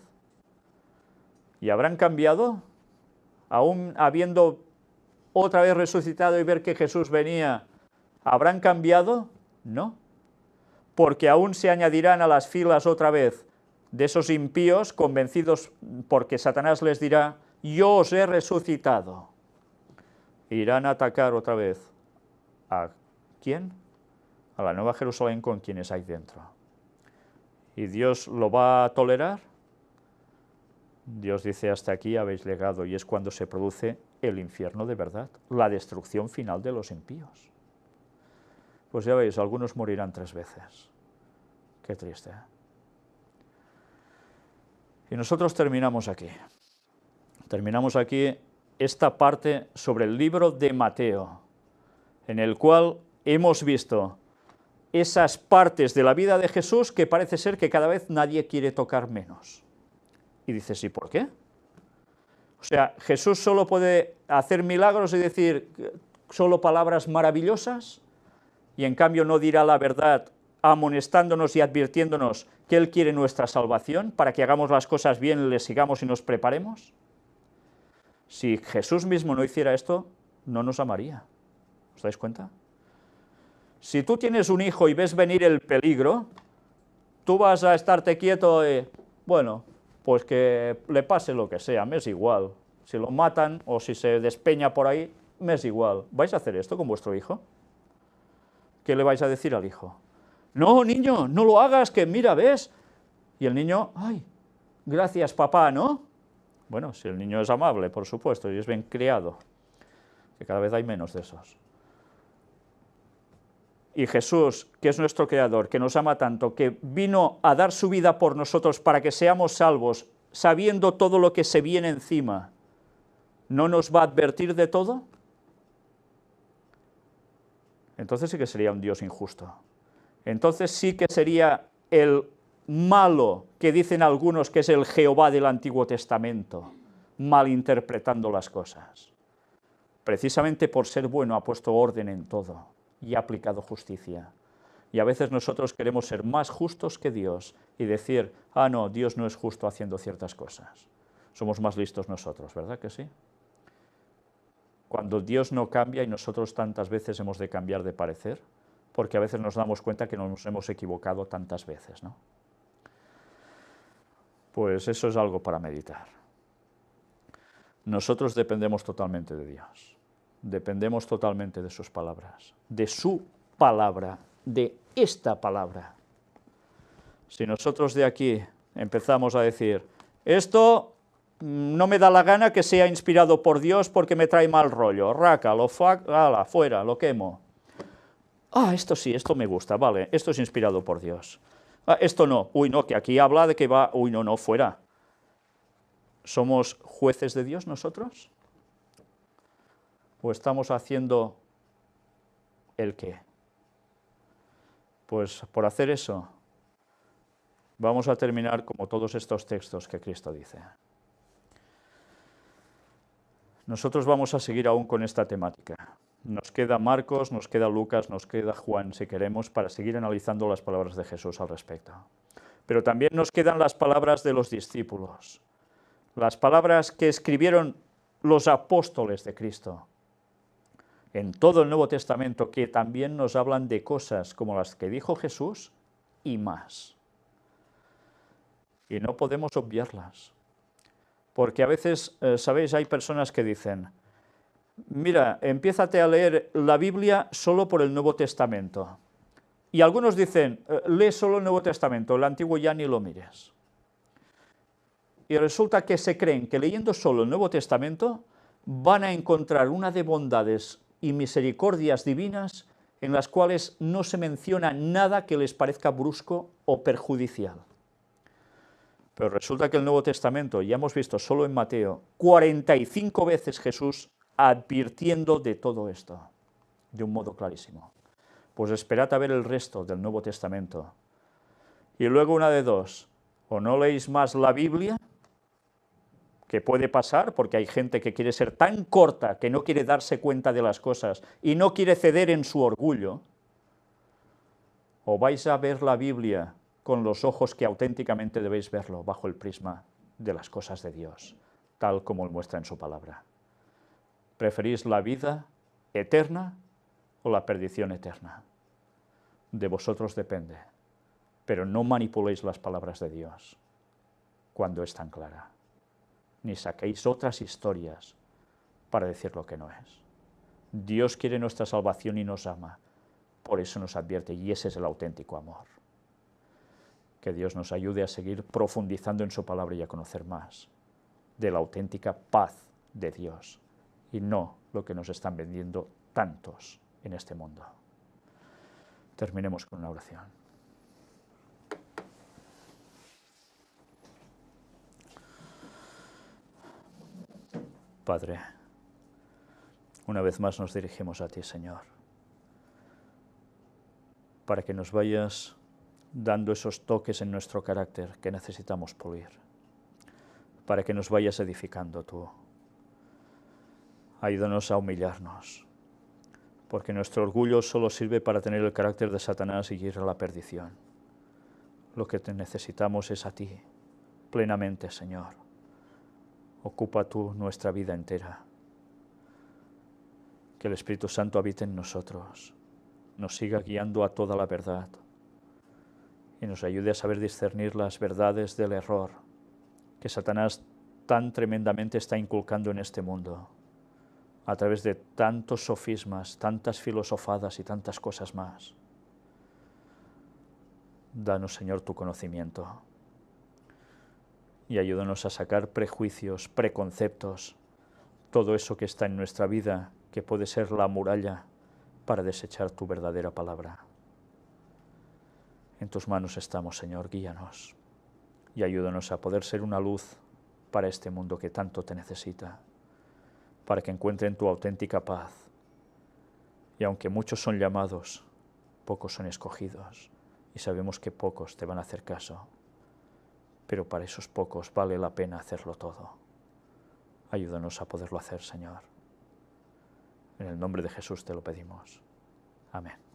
Speaker 1: ¿Y habrán cambiado? Aún habiendo otra vez resucitado y ver que Jesús venía, ¿habrán cambiado? No. Porque aún se añadirán a las filas otra vez de esos impíos convencidos porque Satanás les dirá, yo os he resucitado. Irán a atacar otra vez. ¿A quién? A la nueva Jerusalén con quienes hay dentro. ¿Y Dios lo va a tolerar? Dios dice, hasta aquí habéis llegado, y es cuando se produce el infierno de verdad, la destrucción final de los impíos. Pues ya veis, algunos morirán 3 veces. Qué triste, ¿eh? Y nosotros terminamos aquí. Terminamos aquí esta parte sobre el libro de Mateo, en el cual hemos visto esas partes de la vida de Jesús que parece ser que cada vez nadie quiere tocar menos. Y dices, ¿y por qué? O sea, Jesús solo puede hacer milagros y decir solo palabras maravillosas, y en cambio no dirá la verdad, amonestándonos y advirtiéndonos que Él quiere nuestra salvación, para que hagamos las cosas bien, le sigamos y nos preparemos. Si Jesús mismo no hiciera esto, no nos amaría. ¿Os dais cuenta? Si tú tienes un hijo y ves venir el peligro, tú vas a estarte quieto y, bueno, pues que le pase lo que sea, me es igual. Si lo matan o si se despeña por ahí, me es igual. ¿Vais a hacer esto con vuestro hijo? ¿Qué le vais a decir al hijo? No, niño, no lo hagas, que mira, ¿ves? Y el niño, ay, gracias papá, ¿no? Bueno, si el niño es amable, por supuesto, y es bien criado, que cada vez hay menos de esos. Y Jesús, que es nuestro Creador, que nos ama tanto, que vino a dar su vida por nosotros para que seamos salvos, sabiendo todo lo que se viene encima, ¿no nos va a advertir de todo? Entonces sí que sería un Dios injusto. Entonces sí que sería el malo que dicen algunos que es el Jehová del Antiguo Testamento, malinterpretando las cosas. Precisamente por ser bueno ha puesto orden en todo y ha aplicado justicia. Y a veces nosotros queremos ser más justos que Dios y decir, ah, no, Dios no es justo haciendo ciertas cosas. Somos más listos nosotros, ¿verdad que sí? Cuando Dios no cambia y nosotros tantas veces hemos de cambiar de parecer, porque a veces nos damos cuenta que nos hemos equivocado tantas veces, ¿no? Pues eso es algo para meditar. Nosotros dependemos totalmente de Dios. Dependemos totalmente de sus palabras, de su palabra, de esta palabra. Si nosotros de aquí empezamos a decir, esto no me da la gana que sea inspirado por Dios porque me trae mal rollo, raca, ala, fuera, lo quemo. Ah, esto sí, esto me gusta, vale, esto es inspirado por Dios. Ah, esto no, uy, no, que aquí habla de que va, uy, no, no, fuera. ¿Somos jueces de Dios nosotros? ¿O estamos haciendo el qué? Pues por hacer eso, vamos a terminar como todos estos textos que Cristo dice. Nosotros vamos a seguir aún con esta temática. Nos queda Marcos, nos queda Lucas, nos queda Juan, si queremos, para seguir analizando las palabras de Jesús al respecto. Pero también nos quedan las palabras de los discípulos, las palabras que escribieron los apóstoles de Cristo. en todo el Nuevo Testamento que también nos hablan de cosas como las que dijo Jesús y más. Y no podemos obviarlas. Porque a veces, ¿sabéis? Hay personas que dicen, mira, empiézate a leer la Biblia solo por el Nuevo Testamento. Y algunos dicen, lee solo el Nuevo Testamento, el Antiguo ya ni lo mires. Y resulta que se creen que leyendo solo el Nuevo Testamento van a encontrar una de bondades y misericordias divinas en las cuales no se menciona nada que les parezca brusco o perjudicial. Pero resulta que el Nuevo Testamento, ya hemos visto solo en Mateo, 45 veces Jesús advirtiendo de todo esto, de un modo clarísimo. Pues esperad a ver el resto del Nuevo Testamento. Y luego una de dos, o no leéis más la Biblia, que puede pasar, porque hay gente que quiere ser tan corta que no quiere darse cuenta de las cosas y no quiere ceder en su orgullo, o vais a ver la Biblia con los ojos que auténticamente debéis verlo, bajo el prisma de las cosas de Dios, tal como él muestra en su palabra. ¿Preferís la vida eterna o la perdición eterna? De vosotros depende, pero no manipuléis las palabras de Dios cuando es tan clara, ni saquéis otras historias para decir lo que no es. Dios quiere nuestra salvación y nos ama, por eso nos advierte, y ese es el auténtico amor. Que Dios nos ayude a seguir profundizando en su palabra y a conocer más de la auténtica paz de Dios, y no lo que nos están vendiendo tantos en este mundo. Terminemos con una oración. Padre, una vez más nos dirigimos a ti, Señor, para que nos vayas dando esos toques en nuestro carácter que necesitamos pulir, para que nos vayas edificando tú. Ayúdanos a humillarnos, porque nuestro orgullo solo sirve para tener el carácter de Satanás y ir a la perdición. Lo que te necesitamos es a ti, plenamente, Señor. Ocupa tú nuestra vida entera. Que el Espíritu Santo habite en nosotros, nos siga guiando a toda la verdad y nos ayude a saber discernir las verdades del error que Satanás tan tremendamente está inculcando en este mundo, a través de tantos sofismas, tantas filosofadas y tantas cosas más. Danos, Señor, tu conocimiento y ayúdanos a sacar prejuicios, preconceptos, todo eso que está en nuestra vida, que puede ser la muralla para desechar tu verdadera palabra. En tus manos estamos, Señor, guíanos y ayúdanos a poder ser una luz para este mundo que tanto te necesita, para que encuentren tu auténtica paz. Y aunque muchos son llamados, pocos son escogidos, y sabemos que pocos te van a hacer caso, pero para esos pocos vale la pena hacerlo todo. Ayúdanos a poderlo hacer, Señor. En el nombre de Jesús te lo pedimos. Amén.